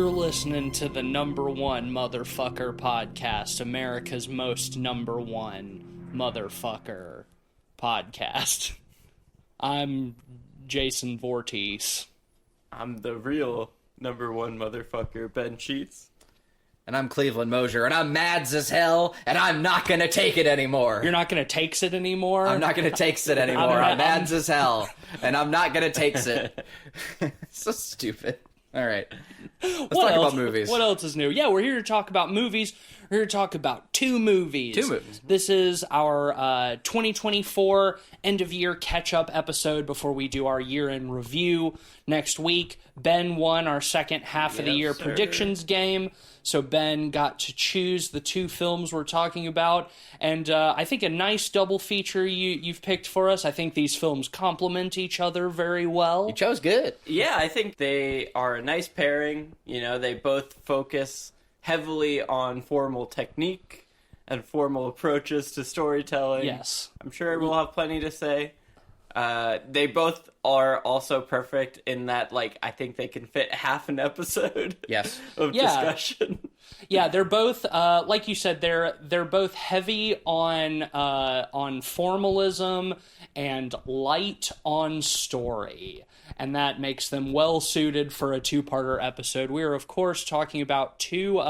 You're listening to the number one motherfucker podcast, America's most number one motherfucker podcast. I'm Jason Voorhees. I'm the real number one motherfucker, Ben Sheets. And I'm Cleveland Mosier, and I'm mads as hell, and I'm not gonna take it anymore. You're not gonna takes it anymore? I'm not gonna takes it anymore. I'm mads as hell, and I'm not gonna takes it. So stupid. All right. Let's talk about movies. What else is new? Yeah, we're here to talk about movies. We're here to talk about two movies. This is our 2024 end-of-year catch-up episode before we do our year-end review next week. Ben won our second half of the year predictions game, so Ben got to choose the two films we're talking about, and I think a nice double feature you've picked for us. I think these films complement each other very well. You chose good. Yeah, I think they are a nice pairing. You know, they both focus heavily on formal technique and formal approaches to storytelling. Yes. I'm sure we'll have plenty to say. They both are also perfect in that, like, I think they can fit half an episode of discussion. Yeah, they're both, like you said, they're both heavy on formalism and light on story. And that makes them well-suited for a two-parter episode. We are, of course, talking about two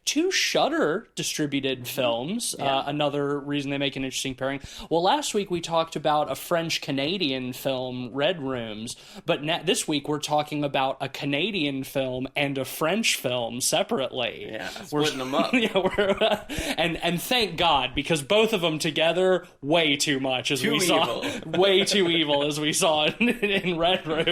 Shudder-distributed films. Another reason they make an interesting pairing. Well, last week we talked about a French-Canadian film, Red Rooms. But this week we're talking about a Canadian film and a French film separately. Yeah, splitting them up. Yeah, and thank God, because both of them together, way too much, as we saw. Way too evil, as we saw in Red Rooms.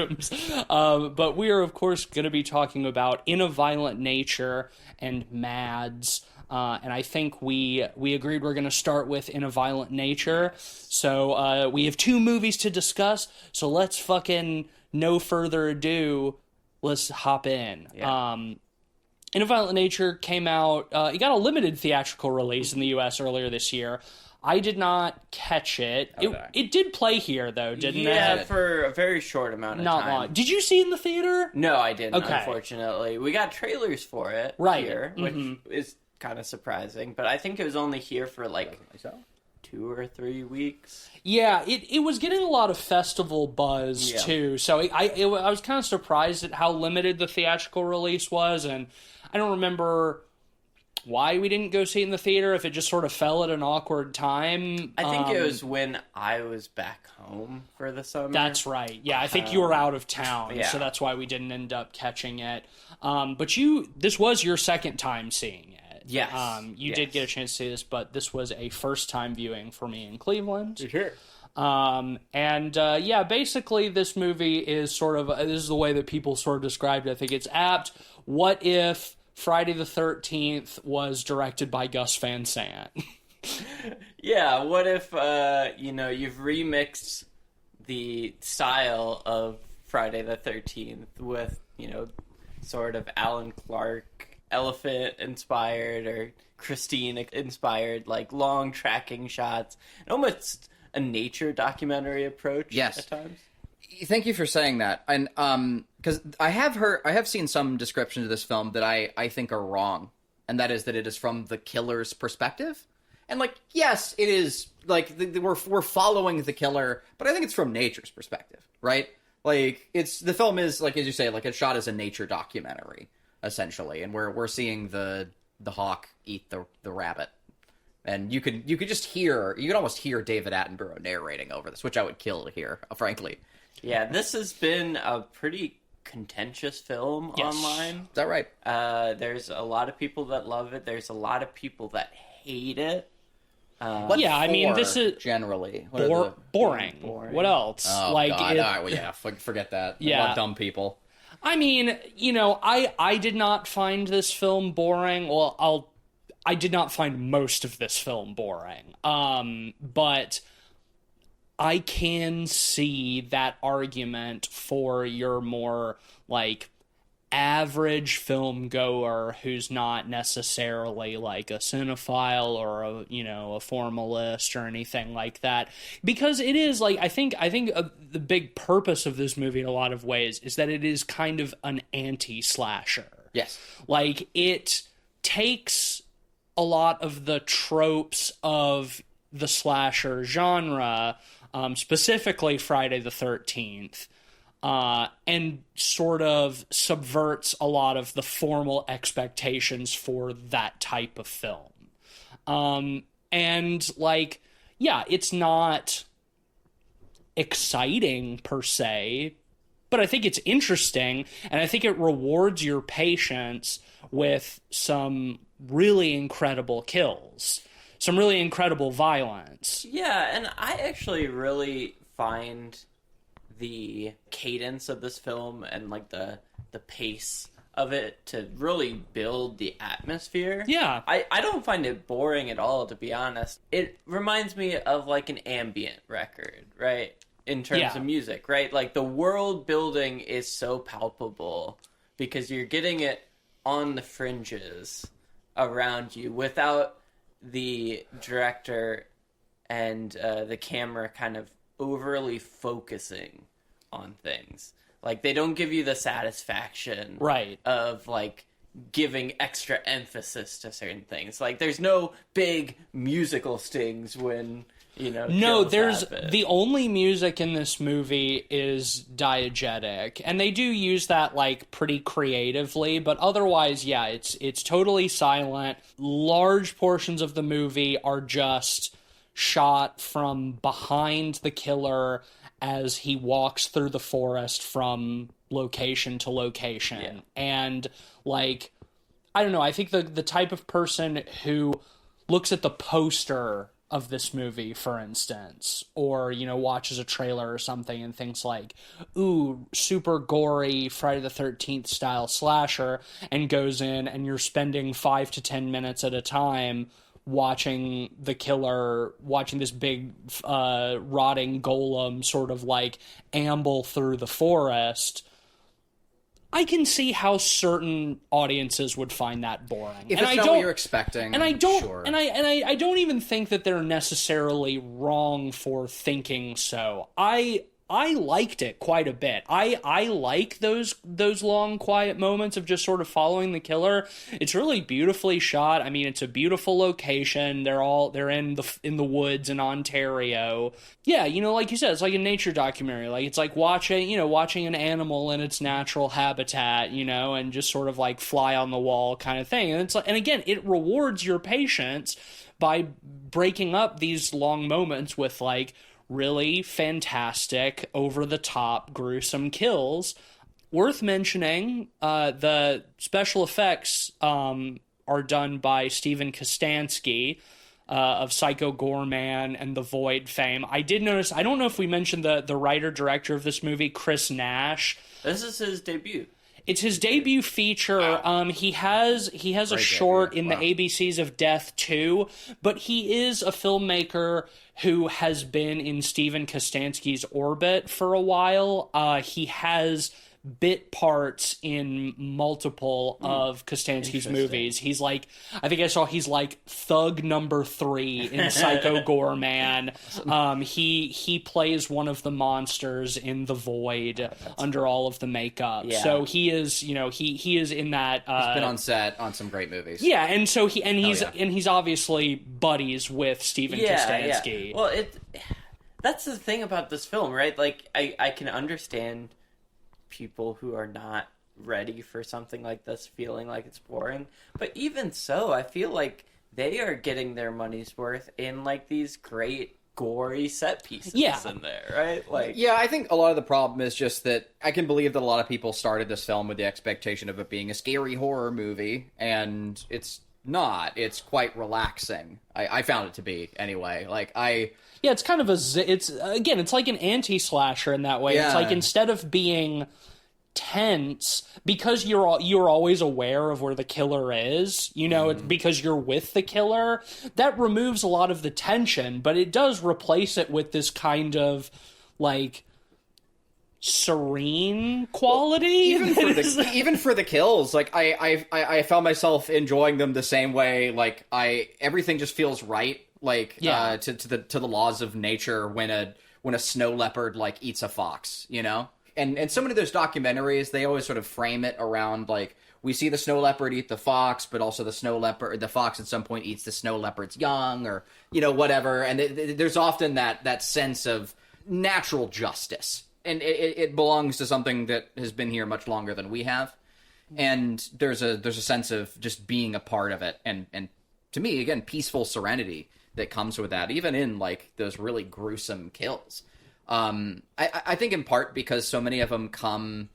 But we are, of course, going to be talking about In a Violent Nature and Mads. And I think we agreed we're going to start with In a Violent Nature. So we have two movies to discuss. So let's fucking, no further ado, let's hop in. Yeah. In a Violent Nature came out, it got a limited theatrical release in the U.S. earlier this year. I did not catch it. It did play here, though, didn't it? Yeah, for a very short amount of time. Not long. Did you see it in the theater? No, I didn't, Okay. Unfortunately. We got trailers for it here, which is kind of surprising. But I think it was only here for, like, 2 or 3 weeks. Yeah, it was getting a lot of festival buzz, too. So I was kind of surprised at how limited the theatrical release was, and I don't remember why we didn't go see it in the theater, if it just sort of fell at an awkward time. I think it was when I was back home for the summer. That's right. Yeah, I think you were out of town, so that's why we didn't end up catching it. But this was your second time seeing it. Yes. You did get a chance to see this, but this was a first-time viewing for me in Cleveland. Sure. Basically this movie is sort of, this is the way that people sort of described it. I think it's apt. What if Friday the 13th was directed by Gus Van Sant? Yeah, what if, you've remixed the style of Friday the 13th with, sort of Alan Clark, Elephant-inspired, or Christine-inspired, like, long tracking shots, and almost a nature documentary approach at times. Thank you for saying that. And because I have seen some descriptions of this film that I think are wrong, and that is that it is from the killer's perspective. And, like, yes, it is, like, we're following the killer, but I think it's from nature's perspective, right? Like, the film is, like, as you say, like, it's shot as a nature documentary, essentially, and we're seeing the hawk eat the rabbit. And you could almost hear David Attenborough narrating over this, which I would kill to hear, frankly. Yeah, this has been a pretty contentious film online. Is that right? There's a lot of people that love it. There's a lot of people that hate it. This is generally boring. What else? Oh, like, God. Forget that. Yeah. A lot of dumb people. I mean, I did not find this film boring. Well, I did not find most of this film boring. But I can see that argument for your more, like, average film goer who's not necessarily like a cinephile or a formalist or anything like that, because it is like I think the big purpose of this movie in a lot of ways is that it is kind of an anti-slasher. Yes. Like, it takes a lot of the tropes of the slasher genre, specifically Friday the 13th, and sort of subverts a lot of the formal expectations for that type of film. And, like, yeah, it's not exciting per se, but I think it's interesting, and I think it rewards your patience with some really incredible kills, some really incredible violence. Yeah, and I actually really find the cadence of this film and like the pace of it to really build the atmosphere. Yeah. I don't find it boring at all, to be honest. It reminds me of like an ambient record, right? In terms of music, right? Like the world building is so palpable because you're getting it on the fringes around you without the director and the camera kind of overly focusing on things. Like, they don't give you the satisfaction Right. of, like, giving extra emphasis to certain things. Like, there's no big musical stings when, you know, No, kills there's happen. the only music in this movie is diegetic, and they do use that like pretty creatively, but otherwise, yeah, it's totally silent. Large portions of the movie are just shot from behind the killer as he walks through the forest from location to location. Yeah. And like, I don't know, I think the type of person who looks at the poster of this movie, for instance, or, you know, watches a trailer or something and thinks like, ooh, super gory Friday the 13th style slasher, and goes in and you're spending 5 to 10 minutes at a time watching the killer, watching this big rotting golem sort of like amble through the forest. I can see how certain audiences would find that boring. If and it's I not don't, what you're expecting, and I don't, sure. and I don't even think that they're necessarily wrong for thinking so. I liked it quite a bit. I like those long quiet moments of just sort of following the killer. It's really beautifully shot. I mean, it's a beautiful location. They're in the woods in Ontario. Yeah, you know, like you said, it's like a nature documentary. Like, it's like watching an animal in its natural habitat, you know, and just sort of like fly on the wall kind of thing. And it's like, and again, it rewards your patience by breaking up these long moments with like really fantastic, over-the-top, gruesome kills. Worth mentioning, the special effects are done by Steven Kostanski of Psycho Goreman and The Void fame. I did notice, I don't know if we mentioned the writer-director of this movie, Chris Nash. This is his debut. It's his debut feature. He has a short in the ABCs of Death 2, but he is a filmmaker who has been in Steven Kostanski's orbit for a while. He has bit parts in multiple of Kostanski's movies. He's like, I think I saw he's like thug number 3 in Psycho Goreman. He plays one of the monsters in The Void under all of the makeup. Yeah. So he is, you know, he is in that. He's been on set on some great movies. Yeah, and so he's yeah. and he's obviously buddies with Steven Kostanski. Yeah. Well, that's the thing about this film, right? Like, I can understand people who are not ready for something like this feeling like it's boring, but even so, I feel like they are getting their money's worth in like these great gory set pieces in there, right? Like, yeah, I think a lot of the problem is just that I can believe that a lot of people started this film with the expectation of it being a scary horror movie, and it's not. It's quite relaxing. I found it to be, anyway. Like, Yeah, it's kind of it's like an anti-slasher in that way. Yeah. It's like, instead of being tense, because you're always aware of where the killer is, you know, because you're with the killer, that removes a lot of the tension, but it does replace it with this kind of like serene quality. even for the kills, like I found myself enjoying them the same way. Like, everything just feels right. Like, to the laws of nature when a snow leopard like eats a fox, you know. And so many of those documentaries, they always sort of frame it around like, we see the snow leopard eat the fox, but also the fox at some point eats the snow leopard's young, or whatever. And there's often that sense of natural justice, and it belongs to something that has been here much longer than we have. And there's a sense of just being a part of it, and to me, again, peaceful serenity that comes with that, even in like those really gruesome kills. I think in part because so many of them come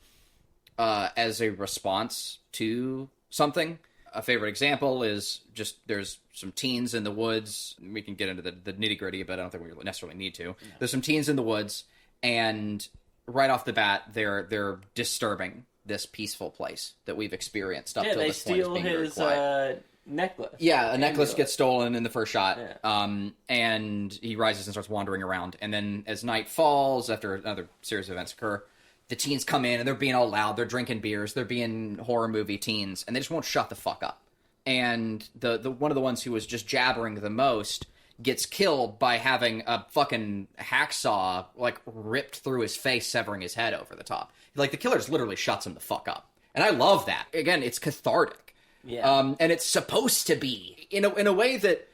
as a response to something. A favorite example is just there's some teens in the woods. We can get into the nitty gritty, but I don't think we necessarily need to. Yeah. There's some teens in the woods, and right off the bat, they're disturbing this peaceful place that we've experienced up till this point. Yeah, they steal his necklace. Yeah, a necklace gets stolen in the first shot, and he rises and starts wandering around. And then as night falls, after another series of events occur, the teens come in and they're being all loud. They're drinking beers. They're being horror movie teens, and they just won't shut the fuck up. And the one of the ones who was just jabbering the most gets killed by having a fucking hacksaw like ripped through his face, severing his head over the top. Like, the killer just literally shuts him the fuck up. And I love that. Again, it's cathartic. Yeah. And it's supposed to be in a way that,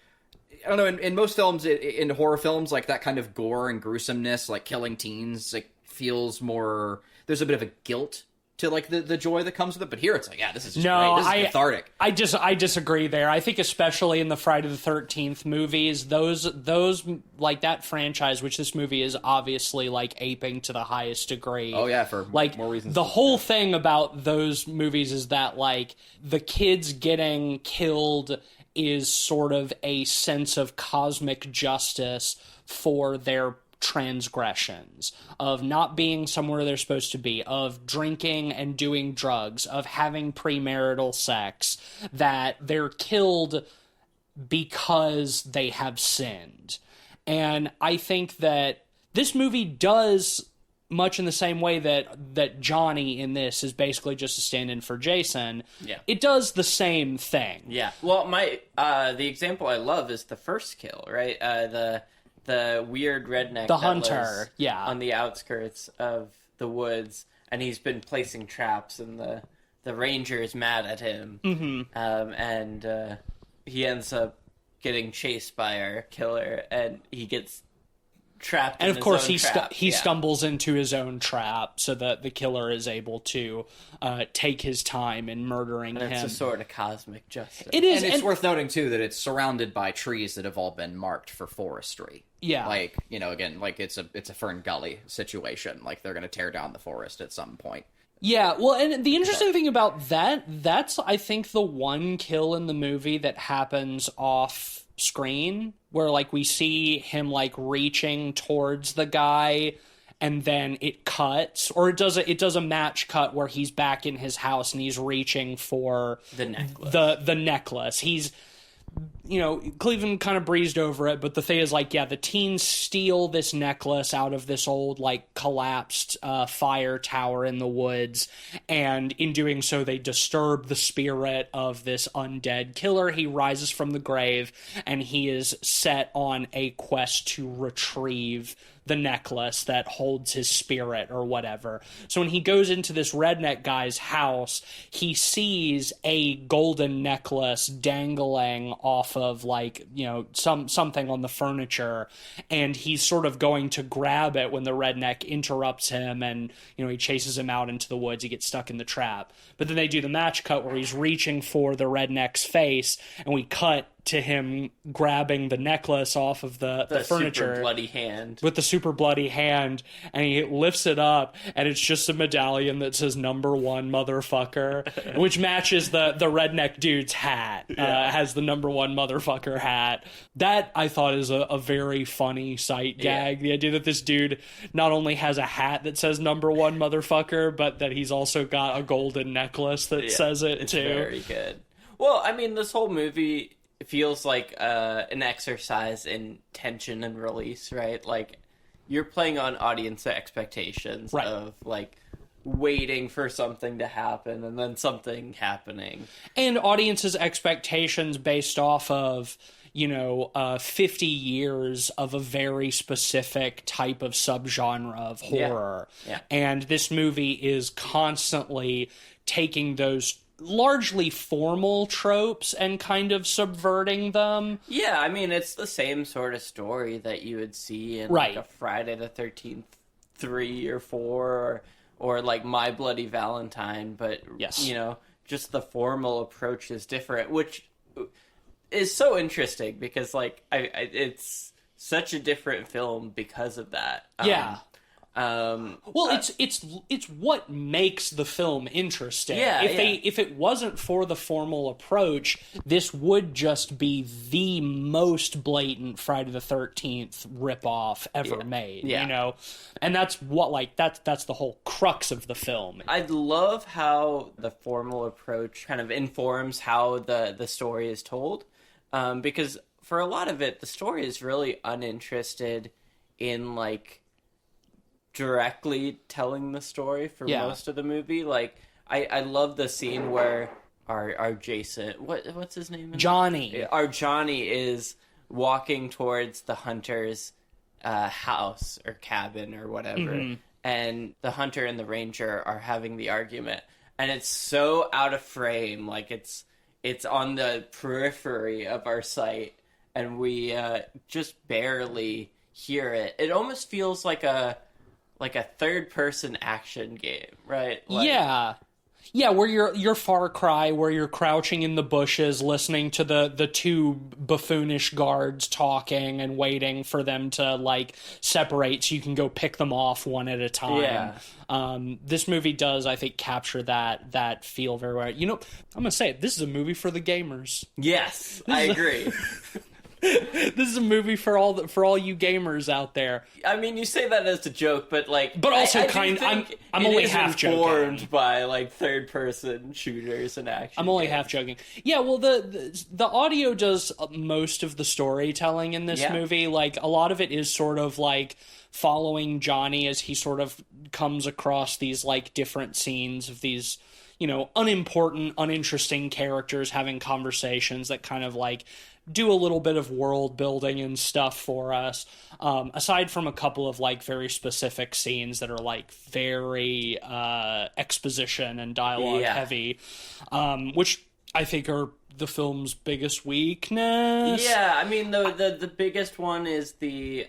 I don't know, in most films, in horror films, like that kind of gore and gruesomeness, like killing teens, like feels more, there's a bit of a guilt to like the joy that comes with it. But here it's like, yeah, this is just great. This is cathartic. I disagree there. I think especially in the Friday the 13th movies, those like that franchise, which this movie is obviously like aping to the highest degree. Oh yeah, for like more reasons. The whole thing about those movies is that like the kids getting killed is sort of a sense of cosmic justice for their transgressions, of not being somewhere they're supposed to be, of drinking and doing drugs, of having premarital sex, that they're killed because they have sinned. And I think that this movie does much in the same way that Johnny in this is basically just a stand-in for Jason. Yeah. It does the same thing. Yeah. Well, the example I love is the first kill, right? The weird redneck, the hunter, on the outskirts of the woods, and he's been placing traps, and the ranger is mad at him, and he ends up getting chased by our killer, and he gets trapped. And in of course, his own trap. he stumbles into his own trap, so that the killer is able to take his time in murdering him. It's a sort of cosmic justice. It is, and it's worth noting too that it's surrounded by trees that have all been marked for forestry. Yeah, like again, like it's a Fern Gully situation. Like they're going to tear down the forest at some point. Yeah, well, and the interesting thing about that's I think the one kill in the movie that happens off screen, where like we see him like reaching towards the guy, and then it cuts, or it does a match cut where he's back in his house and he's reaching for the necklace. The necklace. He's, Cleveland kind of breezed over it, but the thing is, like, yeah, the teens steal this necklace out of this old, like, collapsed fire tower in the woods, and in doing so, they disturb the spirit of this undead killer. He rises from the grave, and he is set on a quest to retrieve the necklace that holds his spirit or whatever. So when he goes into this redneck guy's house, he sees a golden necklace dangling off of something on the furniture, and he's sort of going to grab it when the redneck interrupts him, and he chases him out into the woods. He gets stuck in the trap. But then they do the match cut where he's reaching for the redneck's face, and we cut to him grabbing the necklace off of the furniture, super bloody hand, with the super bloody hand, and he lifts it up, and it's just a medallion that says "Number 1 motherfucker," which matches the redneck dude's hat. Has the "Number 1 motherfucker" hat. That I thought is a very funny sight gag. The idea that this dude not only has a hat that says "Number 1 motherfucker," but that he's also got a golden necklace that says it it's too. Very good. Well, I mean, this whole movie feels like an exercise in tension and release, right? Like, you're playing on audience expectations of, like, waiting for something to happen and then something happening. And audiences' expectations based off of, 50 years of a very specific type of subgenre of horror. Yeah. And this movie is constantly taking those largely formal tropes and kind of subverting them. Yeah, I mean, it's the same sort of story that you would see in Right. like a Friday the 13th 3 or 4 or like My Bloody Valentine, but Yes. you know, just the formal approach is different, which is so interesting because like it's such a different film because of that. Yeah. Well, uh, it's what makes the film interesting. Yeah, If it wasn't for the formal approach, this would just be the most blatant Friday the 13th ripoff ever made. Yeah. You know, and that's what that's the whole crux of the film. I love how the formal approach kind of informs how the story is told, because for a lot of it, the story is really uninterested in like directly telling the story for most of the movie. Like I love the scene where our Jason, what's his name? Johnny. Our Johnny is walking towards the hunter's house or cabin or whatever, and the hunter and the ranger are having the argument, and it's so out of frame, like it's on the periphery of our sight, and we just barely hear it. It almost feels like a third-person action game, right? Like, Yeah, where you're Far Cry, where you're crouching in the bushes, listening to the two buffoonish guards talking and waiting for them to like separate so you can go pick them off one at a time. Yeah. This movie does, I think, capture that feel very well. You know, I'm gonna say it. This is a movie for the gamers. Yes, I agree. This is a movie for all you gamers out there. I mean, you say that as a joke, but like, But also I do kind- think I'm it only is half joking. informed by like third-person shooters and action. I'm only games. half joking. Yeah, well, the audio does most of the storytelling in this movie. Like, a lot of it is sort of like following Johnny as he sort of comes across these like different scenes of these, you know, unimportant, uninteresting characters having conversations that kind of like do a little bit of world building and stuff for us. Aside from a couple of like very specific scenes that are like very exposition and dialogue heavy, which I think are the film's biggest weakness. Yeah, I mean the biggest one is the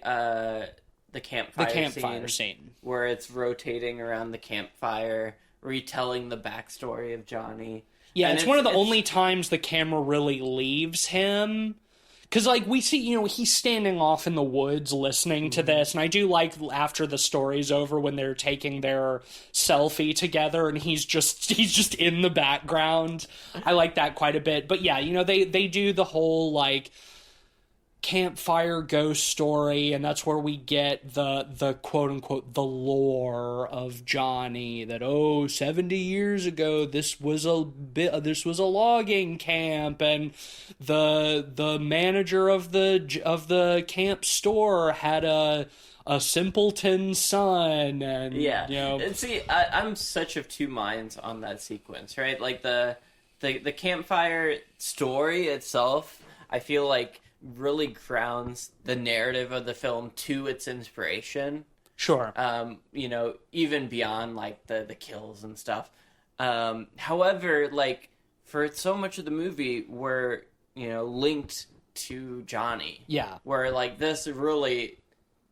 campfire scene where it's rotating around the campfire, retelling the backstory of Johnny. Yeah, And it's one of the only times the camera really leaves him. Because, like, we see, you know, he's standing off in the woods listening to this, and I do like after the story's over when they're taking their selfie together and he's just in the background. I like that quite a bit. But yeah, you know, they do the whole, like, campfire ghost story, and that's where we get the quote unquote the lore of Johnny, that 70 years ago this was a logging camp, and the manager of the camp store had a simpleton son, and you know. And see, I'm such of two minds on that sequence, right? Like the campfire story itself, I feel like really grounds the narrative of the film to its inspiration. Sure. You know, even beyond like the kills and stuff. However, like for so much of the movie, we're, you know, linked to Johnny. Yeah. Where like this really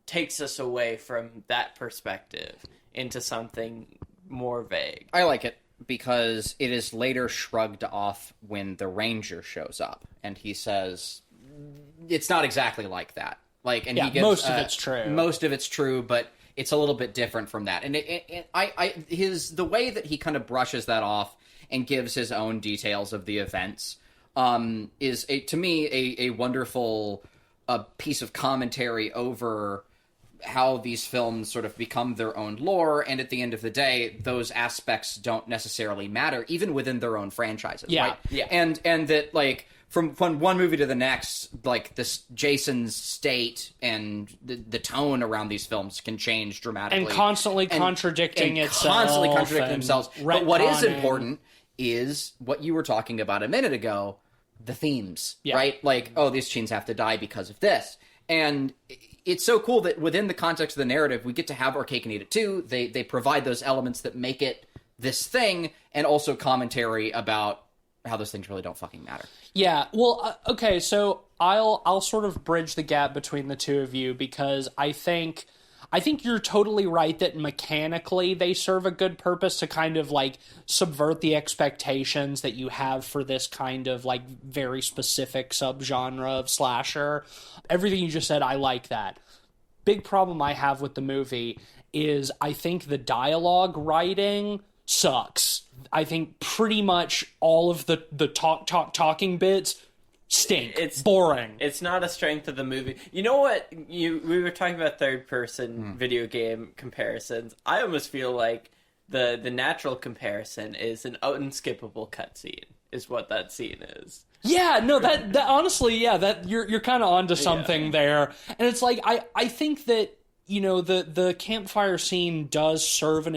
takes us away from that perspective into something more vague. I like it because it is later shrugged off when the ranger shows up and he says it's not exactly like that. Like, and he gives, most of it's true. Most of it's true, but it's a little bit different from that. And the way that he kind of brushes that off and gives his own details of the events is to me a wonderful piece of commentary over how these films sort of become their own lore, and at the end of the day, those aspects don't necessarily matter, even within their own franchises. Yeah, right? yeah. And that, like, from one movie to the next, like, this Jason's state and the tone around these films can change dramatically. And constantly contradicting itself. Constantly contradicting themselves. But what is retconning. important is what you were talking about a minute ago, the themes, Yeah. right? Like, these teens have to die because of this. And it's so cool that within the context of the narrative, we get to have our cake and eat it too. They provide those elements that make it this thing, and also commentary about how those things really don't fucking matter. Yeah, well, okay, so I'll sort of bridge the gap between the two of you, because I think you're totally right that mechanically they serve a good purpose to kind of like subvert the expectations that you have for this kind of like very specific subgenre of slasher. Everything you just said, I like that. Big problem I have with the movie is I think the dialogue writing sucks. I think pretty much all of the talking bits stink. It's boring. It's not a strength of the movie. You know what? We were talking about third-person video game comparisons. I almost feel like the natural comparison is an unskippable cutscene, is what that scene is. Yeah, no, that honestly, yeah, that you're kind of onto something there. And it's like I think that, you know, the campfire scene does serve an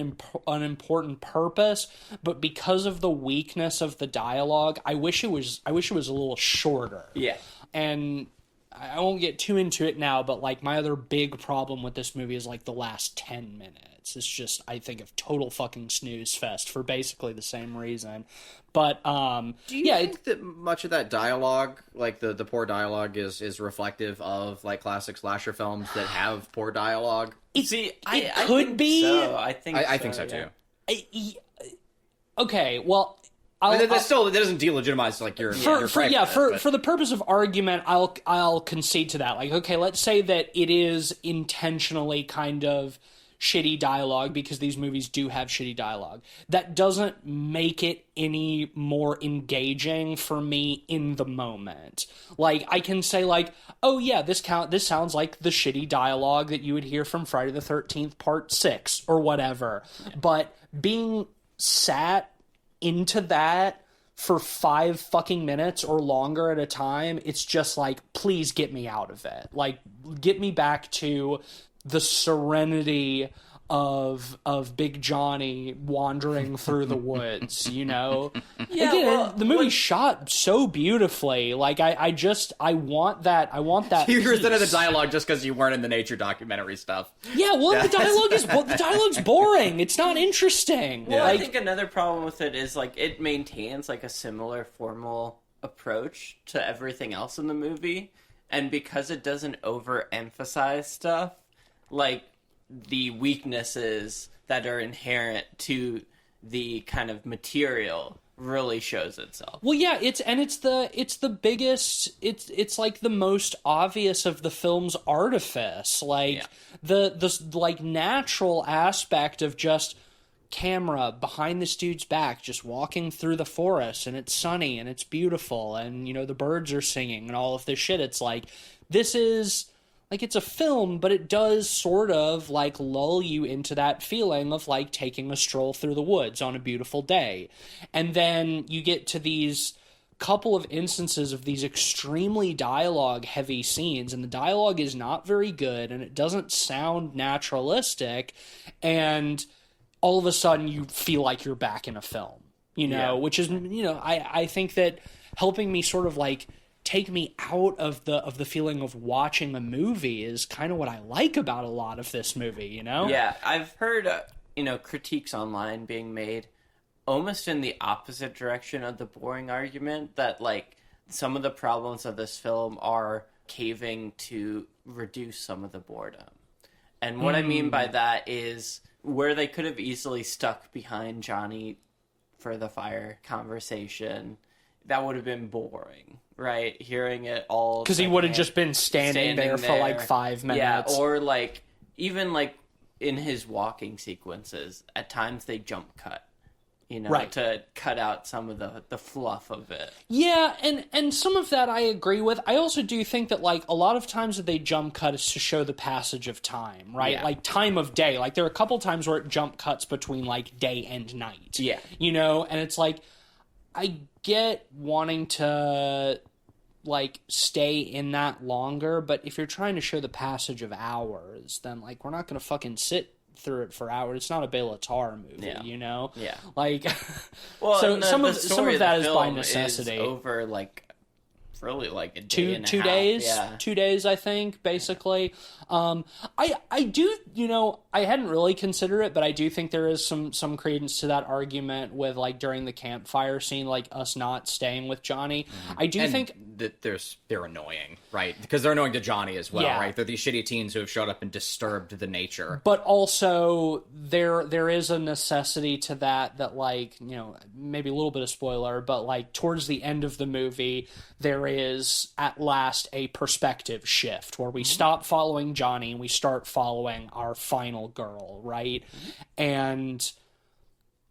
important purpose, but because of the weakness of the dialogue, I wish it was a little shorter. Yeah. And I won't get too into it now, but like my other big problem with this movie is like the last 10 minutes. It's just, I think, a total fucking snooze fest for basically the same reason. But do you think that much of that dialogue, like the poor dialogue, is reflective of like classic slasher films that have poor dialogue? I could be. So. I think so too. Okay, well, that doesn't delegitimize like your for the purpose of argument, I'll concede to that. Like, okay, let's say that it is intentionally kind of shitty dialogue because these movies do have shitty dialogue. That doesn't make it any more engaging for me in the moment. Like, I can say like, oh yeah, this sounds like the shitty dialogue that you would hear from Friday the 13th Part 6 or whatever. Yeah. But being sat into that for 5 fucking minutes or longer at a time, it's just like, please get me out of it. Like, get me back to the serenity of Big Johnny wandering through the woods, you know? Yeah, again, well, the movie's shot so beautifully. Like, I want that. You resented the dialogue just because you weren't in the nature documentary stuff. Yeah, well, the dialogue's boring. It's not interesting. Well, like, I think another problem with it is like it maintains like a similar formal approach to everything else in the movie, and because it doesn't overemphasize stuff, like the weaknesses that are inherent to the kind of material really shows itself. Well, yeah, it's the biggest, it's like the most obvious of the film's artifice. Like the like natural aspect of just camera behind this dude's back, just walking through the forest, and it's sunny and it's beautiful, and you know the birds are singing and all of this shit. It's like, this is like, it's a film, but it does sort of like lull you into that feeling of like taking a stroll through the woods on a beautiful day. And then you get to these couple of instances of these extremely dialogue heavy scenes, and the dialogue is not very good and it doesn't sound naturalistic, and all of a sudden you feel like you're back in a film, you know, which is, you know, I think that helping me sort of like take me out of the feeling of watching a movie is kind of what I like about a lot of this movie, you know? Yeah, I've heard, you know, critiques online being made almost in the opposite direction of the boring argument, that, like, some of the problems of this film are caving to reduce some of the boredom. And what I mean by that is where they could have easily stuck behind Johnny for the fire conversation, that would have been boring, right? Hearing it all, because he would have just been standing there for like 5 minutes. Yeah, or like even like in his walking sequences, at times they jump cut, you know, to cut out some of the fluff of it. Yeah, and some of that I agree with. I also do think that like a lot of times that they jump cut is to show the passage of time, right? Yeah. Like time of day. Like there are a couple times where it jump cuts between like day and night. Yeah. You know, and it's like, I get wanting to like stay in that longer, but if you're trying to show the passage of hours, then like we're not gonna fucking sit through it for hours. It's not a Bela Tarr movie, you know? Yeah. Like, well, so some of the that is by film necessity. is over like really like a day two and a two half. days, Yeah. 2 days, I think, basically. I do, I hadn't really considered it, but I do think there is some credence to that argument with, like, during the campfire scene, like, us not staying with Johnny. I do think that they're annoying, right? Because they're annoying to Johnny as well, Yeah. right? They're these shitty teens who have showed up and disturbed the nature. but also there is a necessity to that, like, maybe a little bit of spoiler, but, like, towards the end of the movie, there is at last a perspective shift where we stop following Johnny and we start following our final girl, right? And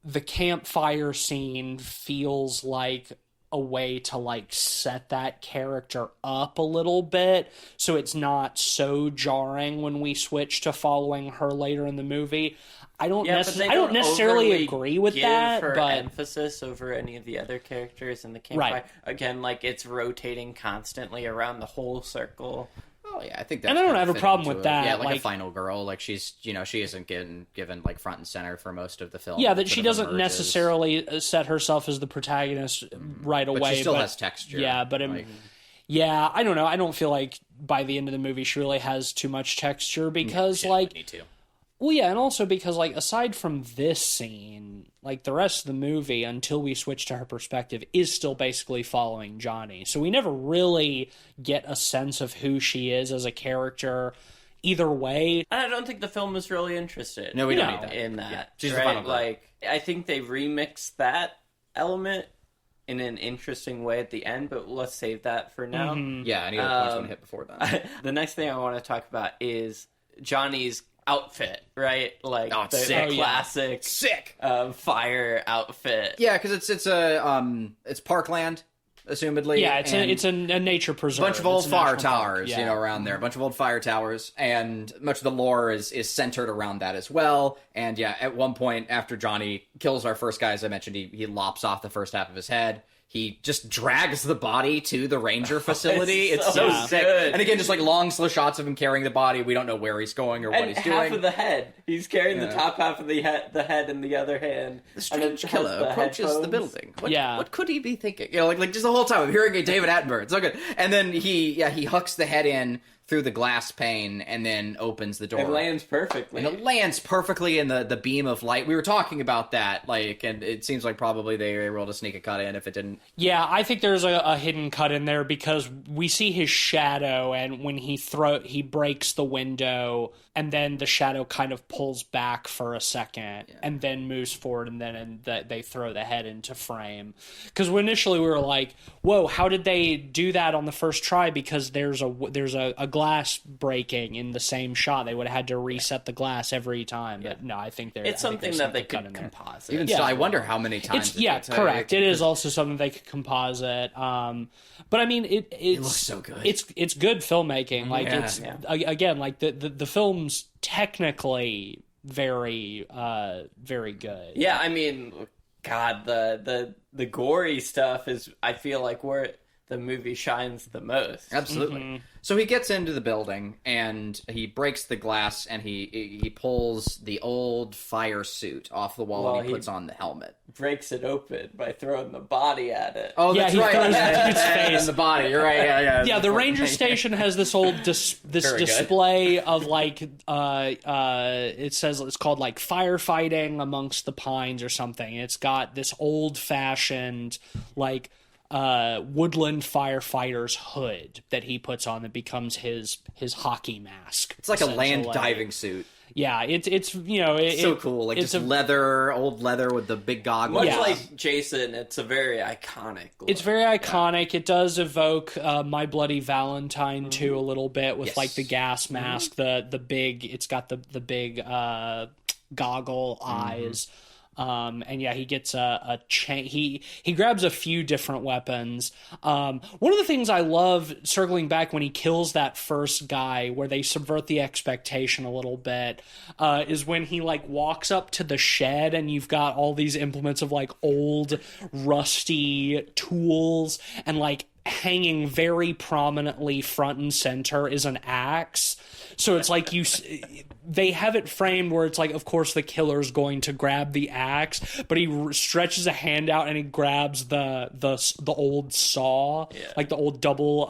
the campfire scene feels like a way to, like, set that character up a little bit so it's not so jarring when we switch to following her later in the movie. I don't necessarily overly agree with give that, her but emphasis over any of the other characters in the campfire. Right. Again, like, it's rotating constantly around the whole circle. Oh yeah, I think that's And I don't kinda have a fitting problem to with it. that, Yeah, like a like- final girl, like she's she isn't given like front and center for most of the film. yeah, It that she sort of doesn't emerges. necessarily set herself as the protagonist right away. But she still has texture. Yeah, but like, yeah, I don't know. I don't feel like by the end of the movie she really has too much texture because, shit, like, need to. well, yeah, and also because, like, aside from this scene, like, the rest of the movie, until we switch to her perspective, is still basically following Johnny. So we never really get a sense of who she is as a character either way. And I don't think the film was really interested. No, we don't No. need that. in that. Yeah, she's the right? final girl. Like, I think they remixed that element in an interesting way at the end, but let's save that for now. Yeah, any other points want to hit before that? The next thing I want to talk about is Johnny's outfit, right? Like, Oh, it's the sick. Oh, yeah. classic Sick. fire outfit. Yeah, because it's Parkland, assumedly. Yeah, and it's a nature preserve. bunch of old It's a fire national park, towers, yeah. around there. A bunch of old fire towers, and much of the lore is centered around that as well. And yeah, at one point after Johnny kills our first guy, as I mentioned, he lops off the first half of his head. He just drags the body to the ranger facility. It's It's so so sick. good. And again, just like long, slow shots of him carrying the body. We don't know where he's going or what And he's half doing. of the head. He's carrying the Yeah. top half of the head in the other hand. The And then strange has killer the approaches the headphones. building. What, Yeah. what could he be thinking? Like just the whole time I'm hearing a David Attenborough. It's so good. And then he hooks the head in through the glass pane and then opens the door. It lands perfectly. And it lands perfectly in the beam of light. We were talking about that, like, and it seems like probably they were able to sneak a cut in if it didn't. Yeah, I think there's a hidden cut in there because we see his shadow, and when he breaks the window, and then the shadow kind of pulls back for a second, and then moves forward, and then they throw the head into frame. Because initially we were like, "Whoa, how did they do that on the first try?" Because there's a glass breaking in the same shot. They would have had to reset the glass every time. But no, I think it's something that they could in there. composite. Even still, I wonder how many times. Correct. It is also something they could composite. But I mean, it looks so good. It's good filmmaking. Like Yeah. it's again, like the film's technically very very good. Yeah, I mean, God, the gory stuff is, I feel like, where the movie shines the most. Absolutely. So he gets into the building and he breaks the glass and he pulls the old fire suit off the wall Well, and he he- puts on the helmet. Breaks it open by throwing the body at it. Oh, Yeah, that's he right. throws the dude's face. in the body. You're right. Yeah. Yeah, the ranger station has this old this Very good. display of like it says it's called like firefighting amongst the pines or something. It's got this old fashioned like woodland firefighter's hood that he puts on that becomes his hockey mask. It's like a land essentially. diving suit. Yeah, it's So cool. Like it's just old leather with the big goggles. Much Yeah. like Jason, it's a very iconic look. It's very iconic. It does evoke My Bloody Valentine too a little bit with Yes. like the gas mask, the big. It's got the big goggle eyes. And yeah, he gets a chain. He grabs a few different weapons. One of the things I love, circling back when he kills that first guy, where they subvert the expectation a little bit, is when he like walks up to the shed and you've got all these implements of like old, rusty tools and like hanging very prominently front and center is an axe. So it's like they have it framed where it's like, of course, the killer's going to grab the axe, but he stretches a hand out and he grabs the old saw, like the old double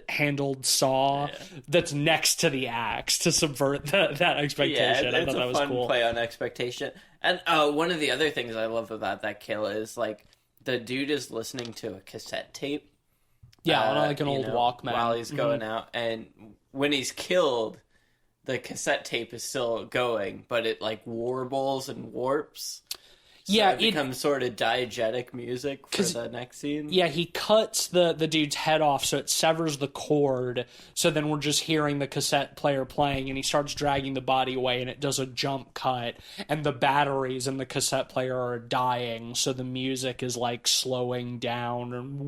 handled saw that's next to the axe to subvert that expectation. I thought that was cool. It's a fun play on expectation. And one of the other things I love about that kill is like the dude is listening to a cassette tape. Yeah, like an old Walkman while he's going out, and when he's killed, the cassette tape is still going, but it like warbles and warps. So it becomes sort of diegetic music for the next scene. Yeah, he cuts the dude's head off, so it severs the cord. So then we're just hearing the cassette player playing, and he starts dragging the body away, and it does a jump cut, and the batteries in the cassette player are dying, so the music is like slowing down and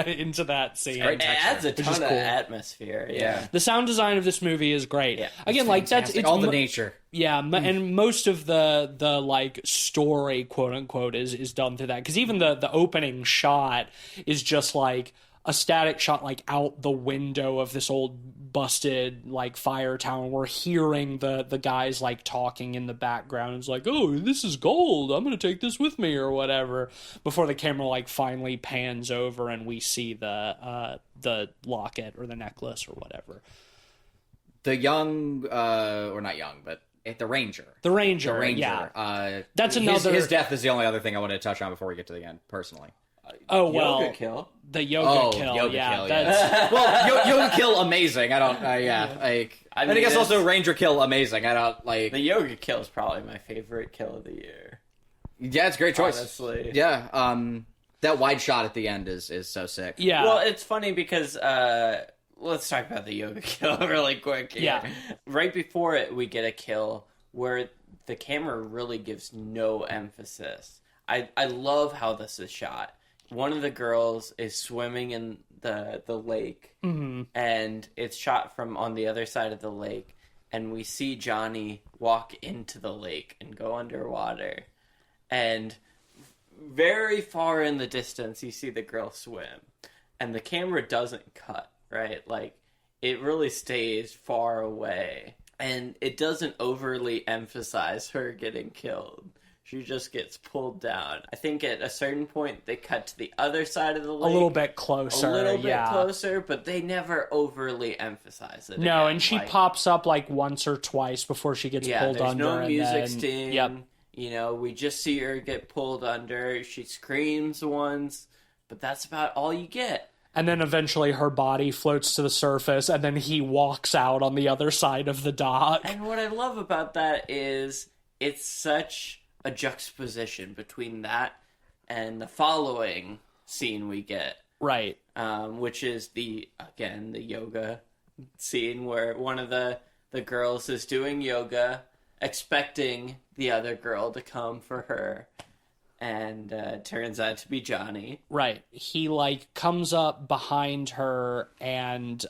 into that scene. It adds a ton of atmosphere. Yeah, the sound design of this movie is great. Yeah, again, like it's all the nature. Yeah, and most of the like story, quote unquote, is done through that. Because even the opening shot is just like a static shot, like out the window of this old busted like fire tower. We're hearing the guys like talking in the background. It's like, oh, this is gold. I'm gonna take this with me or whatever. Before the camera like finally pans over and we see the locket or the necklace or whatever. The young, or not young, but the Ranger. The Ranger, yeah. That's another... His death is the only other thing I wanted to touch on before we get to the end, personally. Yoga kill. The yoga kill, kill, that's... Well, yoga kill, amazing. I don't, I guess also Ranger kill, amazing. I don't, like... The yoga kill is probably my favorite kill of the year. Yeah, it's a great choice. Honestly. Yeah, that wide shot at the end is so sick. Yeah. Well, it's funny because... let's talk about the yoga kill really quick here. Yeah. Right before it, we get a kill where the camera really gives no emphasis. I love how this is shot. One of the girls is swimming in the lake, and it's shot from on the other side of the lake, and we see Johnny walk into the lake and go underwater. And very far in the distance, you see the girl swim. And the camera doesn't cut. Right? Like, it really stays far away. And it doesn't overly emphasize her getting killed. She just gets pulled down. I think at a certain point, they cut to the other side of the lake. A little bit closer, A little bit closer, but they never overly emphasize it. No, again. and she pops up, like, once or twice before she gets pulled under. Yeah, there's no music then, sting. Yep. You know, we just see her get pulled under. She screams once, but that's about all you get. And then eventually her body floats to the surface, and then he walks out on the other side of the dock. And what I love about that is it's such a juxtaposition between that and the following scene we get. Right. Which is the yoga scene where one of the girls is doing yoga, expecting the other girl to come for her. And turns out to be Johnny. Right. He, like, comes up behind her and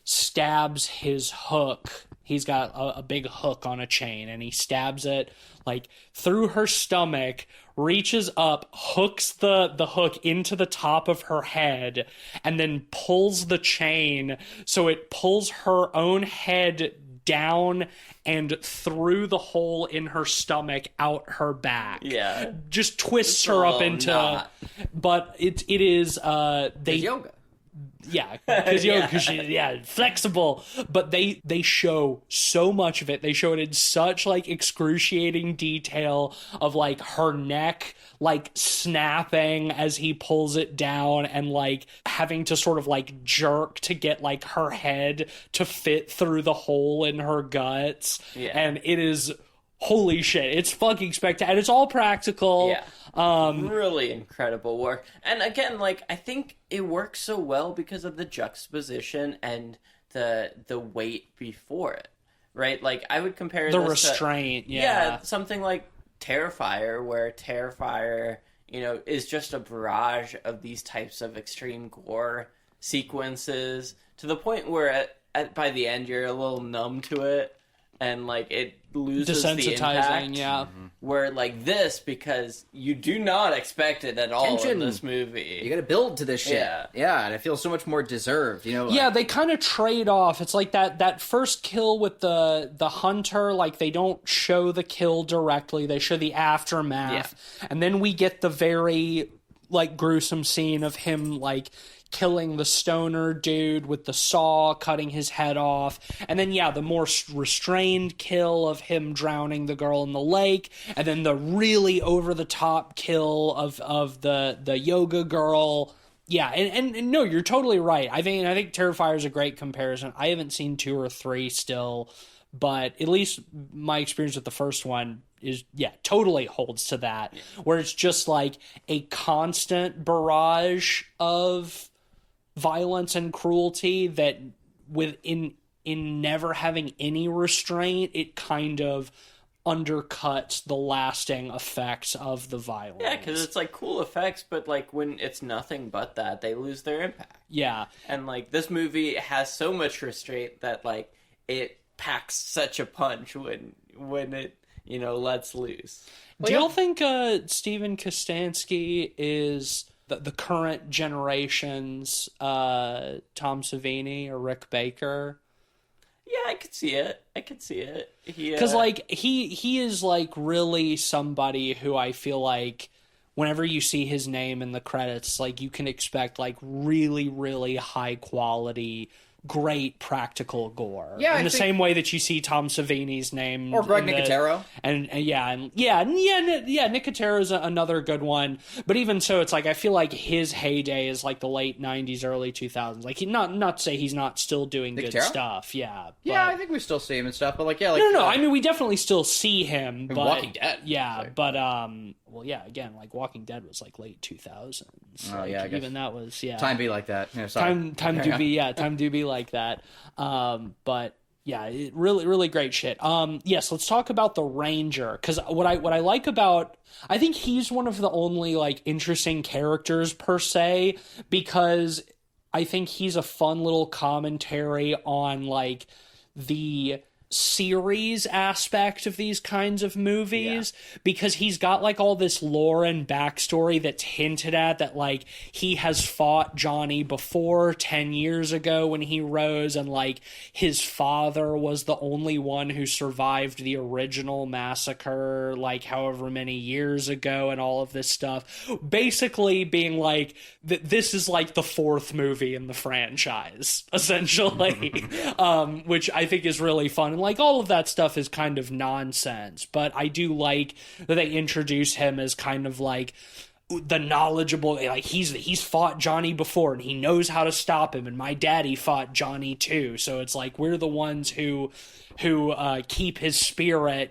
stabs his hook. He's got a big hook on a chain, and he stabs it, like, through her stomach, reaches up, hooks the hook into the top of her head, and then pulls the chain so it pulls her own head down and through the hole in her stomach out her back. Yeah. Just twists her up into... But it is... yoga. Yeah, because she's flexible. But they show so much of it. They show it in such like excruciating detail of like her neck like snapping as he pulls it down and like having to sort of like jerk to get like her head to fit through the hole in her guts. Yeah. And it is holy shit. It's fucking spectacular. And it's all practical. Yeah. Really incredible work. And again, like, I think it works so well because of the juxtaposition and the weight before it, right? Like, I would compare the this restraint, to, yeah, something like Terrifier, where Terrifier, you know, is just a barrage of these types of extreme gore sequences to the point where by the end you're a little numb to it, and like it loses the desensitizing. impact. Yeah. Where like this, because you do not expect it at all Tension. in this movie. You got to build to this shit. Yeah. And it feels so much more deserved. You know. Yeah, they kind of trade off. It's like that first kill with the hunter, like they don't show the kill directly. They show the aftermath. And then we get the very like gruesome scene of him like killing the stoner dude with the saw, cutting his head off. And then the more restrained kill of him drowning the girl in the lake, and then the really over the top kill of the yoga girl. Yeah, and no, you're totally right. I think Terrifier is a great comparison. I haven't seen 2 or 3 still, but at least my experience with the first one is, totally holds to that, where it's just like a constant barrage of violence and cruelty that in never having any restraint, it kind of undercuts the lasting effects of the violence. Yeah, because it's like cool effects, but like when it's nothing but that, they lose their impact. Yeah. And like this movie has so much restraint that like it packs such a punch when it lets loose. Do y'all think Steven Kostanski is the current generation's Tom Savini or Rick Baker? Yeah, I could see it. Because like he is like really somebody who I feel like whenever you see his name in the credits, like you can expect like really, really high quality, great practical gore. Yeah, in the same way that you see Tom Savini's name or Greg Nicotero. Nicotero is another good one. But even so, it's like I feel like his heyday is like the late '90s, early 2000s. Like he not to say he's not still doing Nicotero? good stuff. Yeah, Yeah, I think we still see him and stuff, but like no. I mean, we definitely still see him. But Walking Dead. Yeah, but again, like Walking Dead was like late 2000s. Oh like, yeah, I guess. even that was time be like that. Yeah, sorry. Time do be like that. But yeah, really, really great shit. Yes, let's talk about the Ranger, because what I like about, I think he's one of the only like interesting characters per se, because I think he's a fun little commentary on like the series aspect of these kinds of movies, because he's got like all this lore and backstory that's hinted at, that like he has fought Johnny before 10 years ago when he rose, and like his father was the only one who survived the original massacre like however many years ago, and all of this stuff, basically being like this is like the 4th movie in the franchise essentially. Which I think is really fun. And like all of that stuff is kind of nonsense, but I do like that they introduce him as kind of like the knowledgeable, like he's fought Johnny before and he knows how to stop him, and my daddy fought Johnny too, so it's like we're the ones who keep his spirit,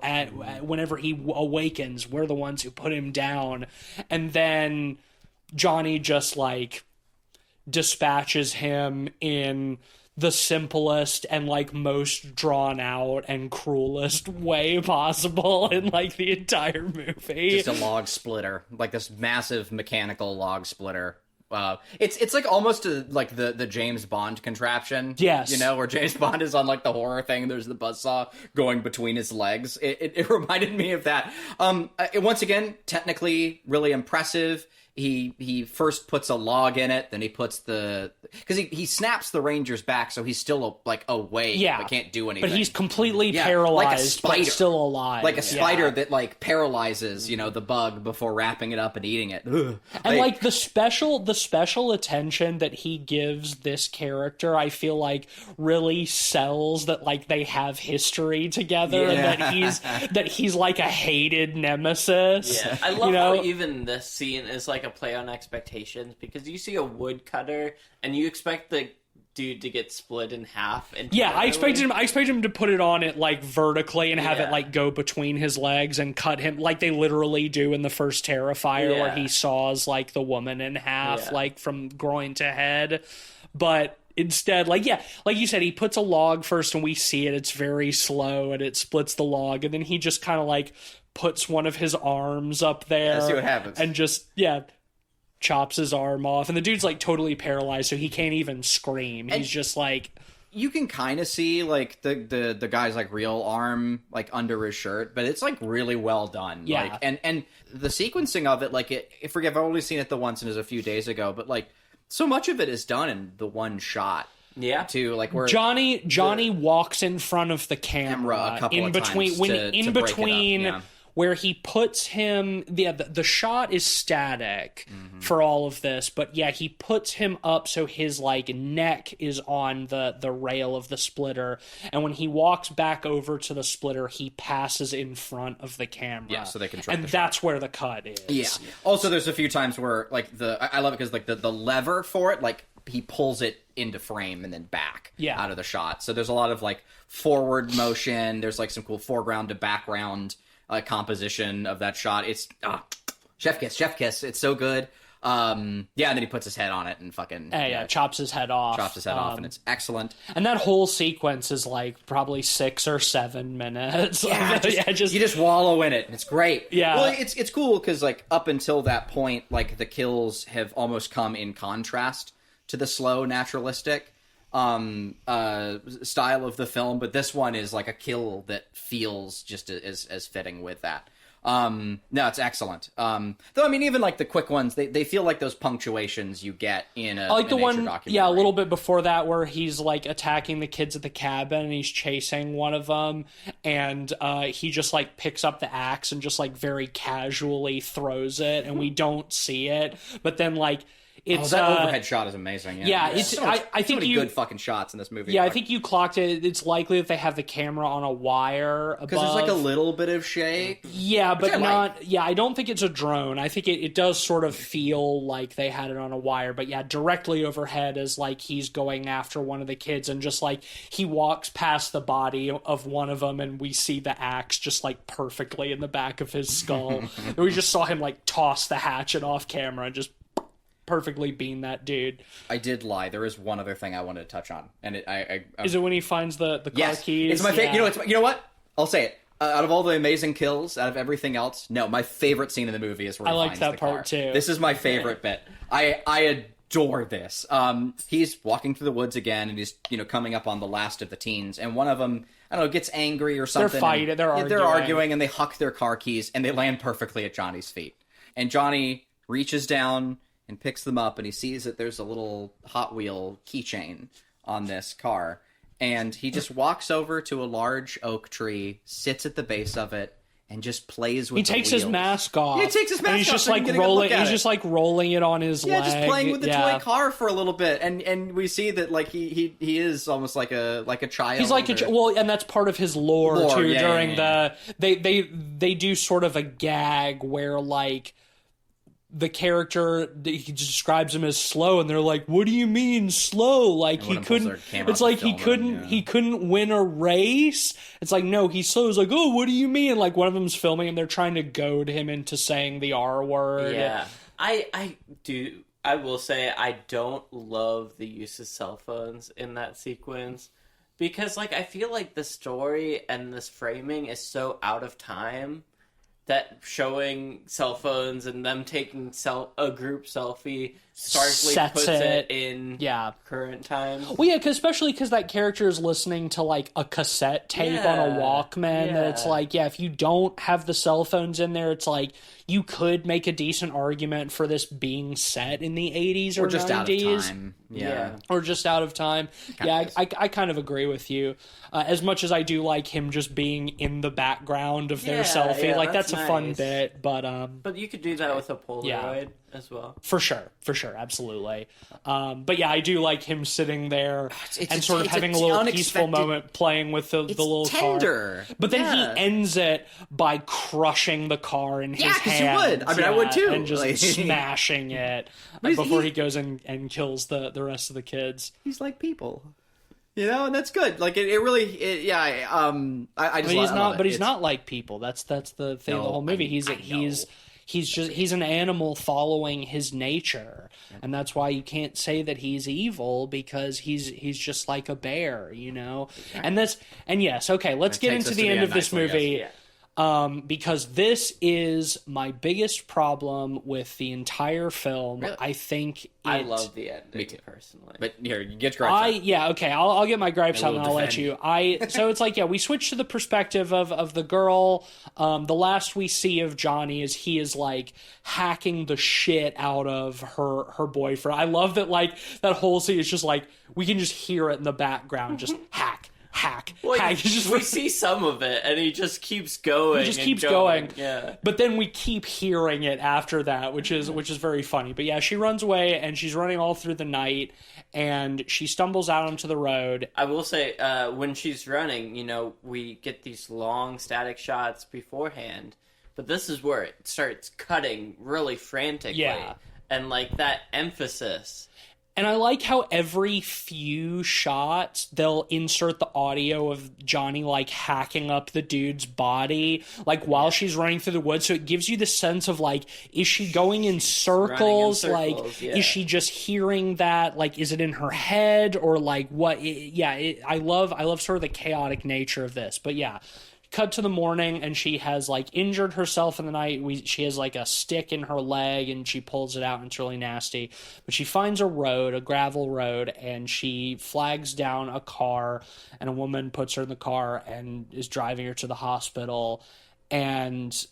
at whenever he awakens, we're the ones who put him down. And then Johnny just like dispatches him in the simplest and like most drawn out and cruelest way possible in like the entire movie. Just a log splitter, like this massive mechanical log splitter. It's like almost like the James Bond contraption. Yes. Where James Bond is on like the horror thing, there's the buzzsaw going between his legs. It reminded me of that. Once again, technically really impressive. He first puts a log in it, then he puts because he snaps the Ranger's back, so he's still awake, but can't do anything. But he's completely paralyzed, like a spider, but still alive. like a spider that like paralyzes, the bug before wrapping it up and eating it. Ugh. And like the special attention that he gives this character, I feel like really sells that like they have history together, and that he's like a hated nemesis. Yeah, I love how even this scene is like a play on expectations, because you see a woodcutter and you expect the dude to get split in half. I expected him to put it on it like vertically and have it like go between his legs and cut him like they literally do in the first Terrifier, where he saws like the woman in half, like from groin to head. But instead, like you said, he puts a log first and we see it. It's very slow and it splits the log, and then he just kind of like puts one of his arms up there. See what happens. And just, chops his arm off. And the dude's like totally paralyzed, so he can't even scream. He's just like you can kind of see like the guy's like real arm like under his shirt, but it's like really well done. Yeah. Like, and the sequencing of it, like forgive, I've only seen it the once and it was a few days ago, but like so much of it is done in the one shot. Yeah. Too, like where Johnny walks in front of the camera a couple in of between times when to in break it up, between yeah. where he puts him. Yeah, the shot is static for all of this, but yeah, he puts him up so his like neck is on the rail of the splitter, and when he walks back over to the splitter, he passes in front of the camera. Yeah, so they can track and the that's where the cut is. Yeah. Also, there's a few times where like I love it because like the lever for it, like he pulls it into frame and then back out of the shot. So there's a lot of like forward motion. There's like some cool foreground to background composition of that shot. It's chef kiss. It's so good. And then he puts his head on it and fucking chops his head off. And it's excellent. And that whole sequence is like probably 6 or 7 minutes. Yeah, you just wallow in it, and it's great. Yeah, well, it's cool because like up until that point, like the kills have almost come in contrast to the slow, naturalistic style of the film, but this one is like a kill that feels just as fitting with that. No, it's excellent. Though I mean, even like the quick ones, they feel like those punctuations you get in a like the one, documentary. a little bit before that, where he's like attacking the kids at the cabin and he's chasing one of them, and he just like picks up the axe and just like very casually throws it, and we don't see it, but then like. It's, that overhead shot is amazing. Yeah, it's. So much, I think so many good fucking shots in this movie. Yeah, I think you clocked it. It's likely that they have the camera on a wire above. Because there's like a little bit of shake. Yeah, but not. Like. Yeah, I don't think it's a drone. I think it does sort of feel like they had it on a wire. But yeah, directly overhead is like he's going after one of the kids, and just like he walks past the body of one of them, and we see the axe just like perfectly in the back of his skull. And we just saw him like toss the hatchet off camera and just perfectly bean that dude. I did lie. There is one other thing I wanted to touch on, and is it when he finds the car keys? It's my favorite. You know what? I'll say it. Out of all the amazing kills, out of everything else, no, my favorite scene in the movie is where he finds that the part car. too. This is my favorite bit. I adore this. He's walking through the woods again, and he's coming up on the last of the teens, and one of them, I don't know, gets angry or something. They're fighting. They're arguing, and they huck their car keys, and they land perfectly at Johnny's feet. And Johnny reaches down and picks them up, and he sees that there's a little Hot Wheel keychain on this car, and he just walks over to a large oak tree, sits at the base of it, and just plays with. He takes his mask off. Yeah, he takes his mask off. He's just like rolling. He's just like rolling it on his leg. Yeah, just playing with the toy car for a little bit, and we see that like he is almost like a child. He's like and that's part of his lore too. They do sort of a gag where like. The character, he describes him as slow, and they're like, "What do you mean slow? Like he couldn't." It's like he couldn't win a race. It's like no, he's slow. It's like, oh, what do you mean? And like one of them's filming, and they're trying to goad him into saying the R word. Yeah, I do. I will say I don't love the use of cell phones in that sequence because, like, I feel like the story and this framing is so out of time. That showing cell phones and them taking a group selfie starkly puts it in current time. Well, yeah, especially because that character is listening to like a cassette tape on a Walkman. That it's like, if you don't have the cell phones in there, it's like you could make a decent argument for this being set in the 80s or just 90s. Out of time. Yeah. Or just out of time. I kind of agree with you. As much as I do like him just being in the background of their selfie, like that's a nice. fun bit. But you could do that with a Polaroid as well. For sure, absolutely. But yeah, I do like him sitting there and sort of having a little peaceful moment playing with the little tender. car. But then he ends it by crushing the car in his hands. You would. I mean, I would too. And just smashing it before he goes and kills the rest of the kids. He's like people. And that's good. Like it really, I just. He's not, but he's not like people. That's the thing of the whole movie. He's an animal following his nature, and that's why you can't say that he's evil because he's just like a bear, And yes, okay. Let's get into the end of this movie. because this is my biggest problem with the entire film. Really? I think I love the ending, Me too. personally. But here, you get your gripes out. Yeah, okay, I'll get my gripes I out will and I'll let defend. you. So it's like, yeah, we switch to the perspective of the girl. The last we see of Johnny is he is like hacking the shit out of her boyfriend. I love that, like, that whole scene is just like, we can just hear it in the background, just hack. Well, hack. we see some of it, and he just keeps going. He just and keeps going. Yeah. But then we keep hearing it after that, which is very funny. But yeah, she runs away and she's running all through the night and she stumbles out onto the road. I will say, when she's running, we get these long static shots beforehand, but this is where it starts cutting really frantically. Yeah. And, like, that emphasis. And I like how every few shots they'll insert the audio of Johnny like hacking up the dude's body, like while she's running through the woods. So it gives you the sense of like, is she going in circles? Like, yeah. is she just hearing that? Like, is it in her head or like what? I love sort of the chaotic nature of this. But yeah. Cut to the morning and she has like injured herself in the night. She has like a stick in her leg and she pulls it out and it's really nasty. But she finds a gravel road, and she flags down a car, and a woman puts her in the car and is driving her to the hospital. And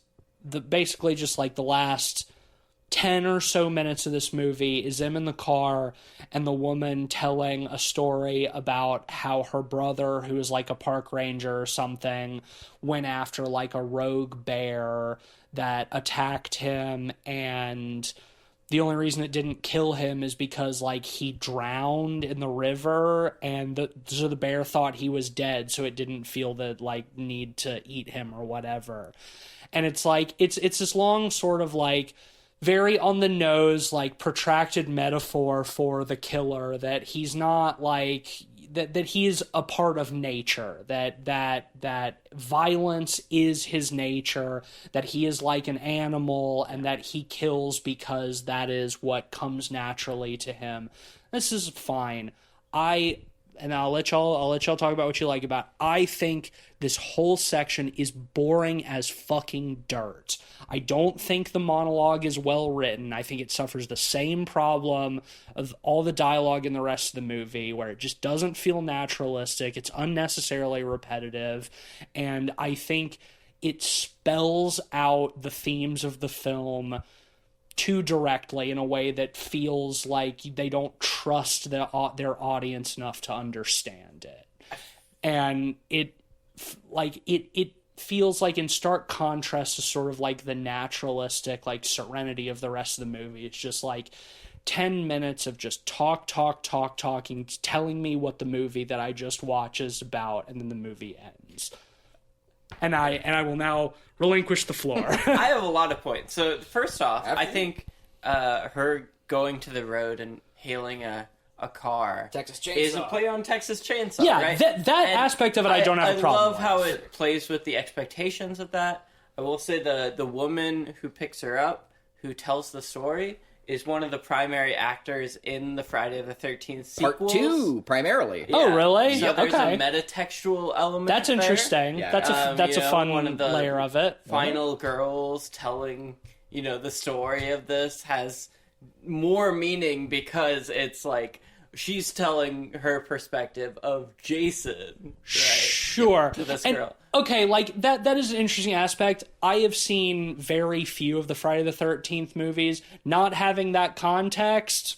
basically just like the last 10 or so minutes of this movie is them in the car and the woman telling a story about how her brother, who is like a park ranger or something, went after like a rogue bear that attacked him, and the only reason it didn't kill him is because like he drowned in the river, and so the bear thought he was dead, so it didn't feel the like need to eat him or whatever. And it's like it's this long sort of like very on the nose, like protracted metaphor for the killer, that he's not like that he is a part of nature, that violence is his nature, that he is like an animal, and that he kills because that is what comes naturally to him. This is fine. And I'll let y'all talk about what you like about it. I think this whole section is boring as fucking dirt. I don't think the monologue is well written. I think it suffers the same problem of all the dialogue in the rest of the movie, where it just doesn't feel naturalistic. It's unnecessarily repetitive. And I think it spells out the themes of the film too directly in a way that feels like they don't trust their audience enough to understand it. And it feels like in stark contrast to sort of like the naturalistic like serenity of the rest of the movie. It's just like 10 minutes of just talking, telling me what the movie that I just watched is about, and then the movie ends. And I will now relinquish the floor. I have a lot of points. So first off, I think her going to the road and hailing a car Texas Chainsaw. is a play on Texas Chainsaw. Yeah, right? that aspect of it I don't have a problem I love with. how it plays with the expectations of that. I will say the woman who picks her up, who tells the story, is one of the primary actors in the Friday the 13th sequels. Part 2, primarily. Yeah. Oh, really? So there's Okay. a metatextual element. That's there. interesting. Yeah. That's a fun one of the layer of it. Final girls telling the story of this has more meaning because it's like she's telling her perspective of Jason, right? Sure. To this And, girl. okay, like that is an interesting aspect. I have seen very few of the Friday the 13th movies. Not having that context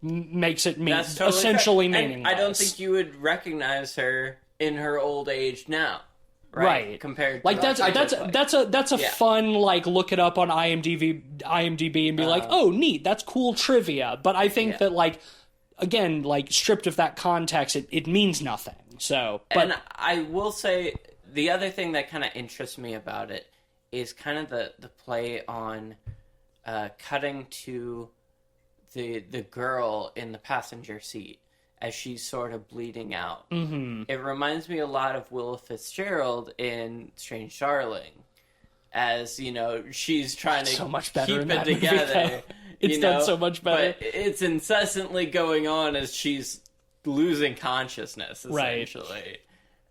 makes it That's totally essentially fair. And meaningless. I don't think you would recognize her in her old age now. Right. Compared to like that's a Yeah. fun like look it up on IMDb and be like, oh neat, that's cool trivia. But I think that like again, like stripped of that context, it means nothing. So, but and I will say the other thing that kind of interests me about it is kind of the play on cutting to the girl in the passenger seat as she's sort of bleeding out. Mm-hmm. It reminds me a lot of Willa Fitzgerald in Strange Darling, as she's trying to so much better keep in it that movie, together. though. It's done so much better. But it's incessantly going on as she's losing consciousness, essentially. Right.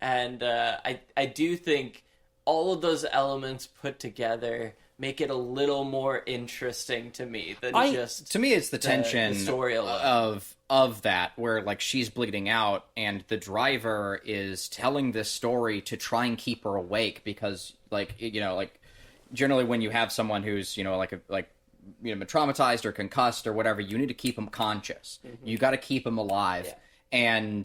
And I do think all of those elements put together make it a little more interesting to me than just to me it's the tension the story alone. of that, where like she's bleeding out and the driver is telling this story to try and keep her awake, because like, you know, like generally when you have someone who's, you know, been traumatized or concussed or whatever, you need to keep them conscious. You got to keep them alive. And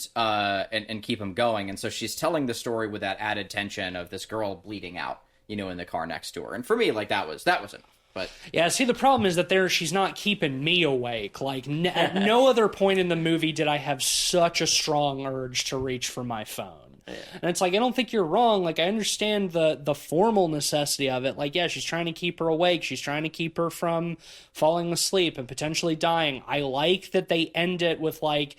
keep them going. And so she's telling the story with that added tension of this girl bleeding out, you know, in the car next to her. And for me, like that was enough. But yeah, see, the problem is that she's not keeping me awake. Like, at no other point in the movie did I have such a strong urge to reach for my phone. Yeah. And it's like, I don't think you're wrong. Like, I understand the formal necessity of it. Like, yeah, she's trying to keep her awake. She's trying to keep her from falling asleep and potentially dying. I like that they end it with, like,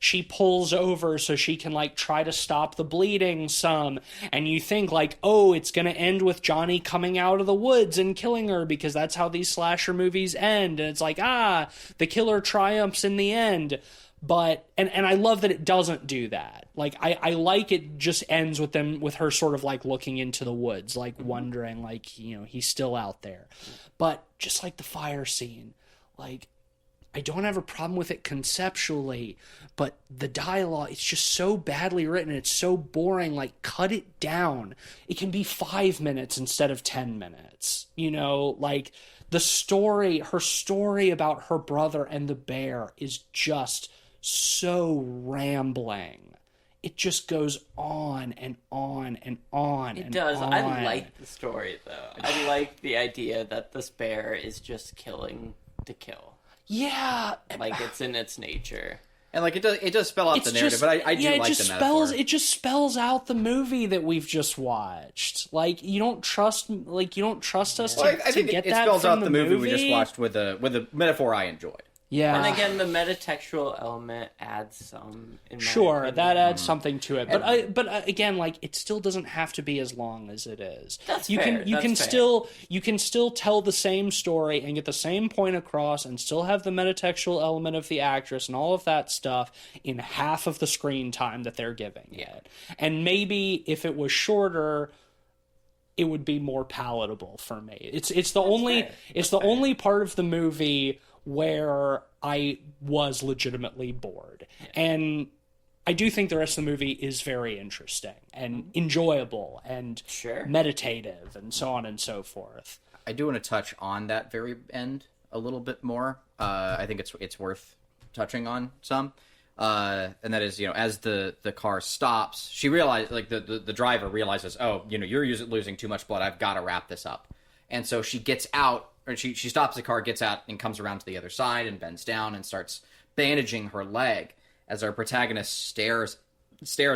she pulls over so she can, like, try to stop the bleeding some. And you think, like, oh, it's going to end with Johnny coming out of the woods and killing her, because that's how these slasher movies end. And it's like, the killer triumphs in the end. But, and I love that it doesn't do that. Like, I like it just ends with her sort of, like, looking into the woods, like, wondering, like, you know, he's still out there. But just like the fire scene, like, I don't have a problem with it conceptually, but the dialogue, it's just so badly written. It's so boring. Like, cut it down. It can be 5 minutes instead of 10 minutes. You know, like, her story about her brother and the bear is just so rambling. It just goes on and on and on. It does. I like the story, though. I like the idea that this bear is just killing to kill. Yeah, like it's in its nature, and like it does spell out the narrative. But I do like the metaphor. It just spells out the movie that we've just watched. Like you don't trust us to get that. It spells out the movie we just watched with a metaphor I enjoyed. Yeah, and again, the metatextual element adds some. Sure, that adds something to it, but again, like it still doesn't have to be as long as it is. That's fair. You can still tell the same story and get the same point across, and still have the metatextual element of the actress and all of that stuff in half of the screen time that they're giving it. And maybe if it was shorter, it would be more palatable for me. It's the only part of the movie where I was legitimately bored. And I do think the rest of the movie is very interesting and enjoyable and meditative and so on and so forth. I do want to touch on that very end a little bit more. I think it's worth touching on some. And that is, you know, as the car stops, she realizes, like the driver realizes, oh, you know, you're losing too much blood. I've got to wrap this up. And so she gets out, or she stops the car, gets out, and comes around to the other side and bends down and starts bandaging her leg as our protagonist stares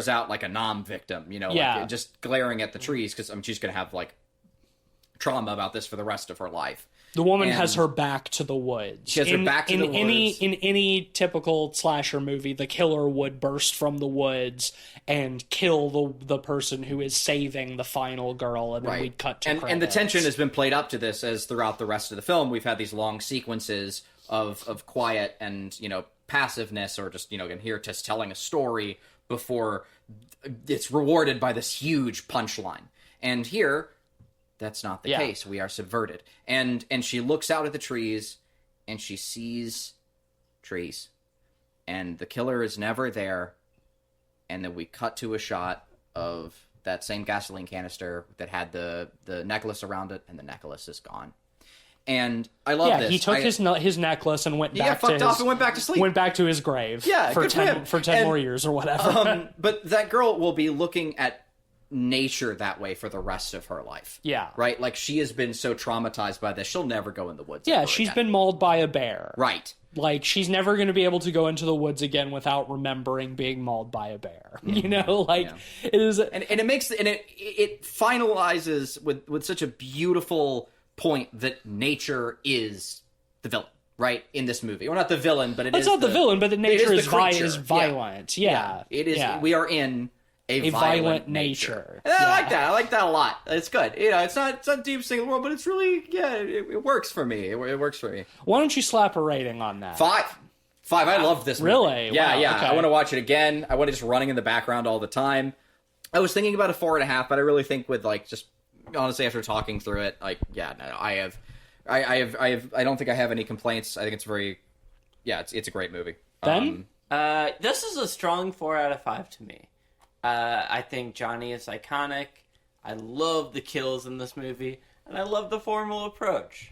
out like a victim, you know, like just glaring at the trees, because she's going to have like trauma about this for the rest of her life. The woman has her back to the woods. She has her back to the woods. In any typical slasher movie, the killer would burst from the woods and kill the person who is saving the final girl, and then we'd cut to credits. And the tension has been played up to this as throughout the rest of the film. We've had these long sequences of quiet and, you know, passiveness, or just, you know, here just telling a story before it's rewarded by this huge punchline. And here, that's not the case. We are subverted. And she looks out at the trees, and she sees trees. And the killer is never there. And then we cut to a shot of that same gasoline canister that had the necklace around it, and the necklace is gone. And I love this. He took his necklace and went back to sleep. Went back to his grave. For 10 more years or whatever. But that girl will be looking at nature that way for the rest of her life. Yeah. Right? Like, she has been so traumatized by this, she'll never go in the woods. Yeah, she's been mauled by a bear. Right. Like, she's never going to be able to go into the woods again without remembering being mauled by a bear. You know, like, it is... And it makes... And it finalizes with such a beautiful point that nature is the villain, right? In this movie. Or not the villain, but it's not the villain, but the nature is violent. Yeah. It is... Yeah. We are in... A violent nature. And I like that. I like that a lot. It's good. You know, it's not deep single world, but it's really, it works for me. It works for me. Why don't you slap a rating on that? 5. I love this movie. Really? Yeah, wow, yeah. okay. I want to watch it again. I want it just running in the background all the time. I was thinking about a 4.5, but I really think with like just honestly, after talking through it, like, yeah, no, I don't think I have any complaints. I think it's it's a great movie. Ben? This is a strong 4 out of 5 to me. I think Johnny is iconic. I love the kills in this movie, and I love the formal approach.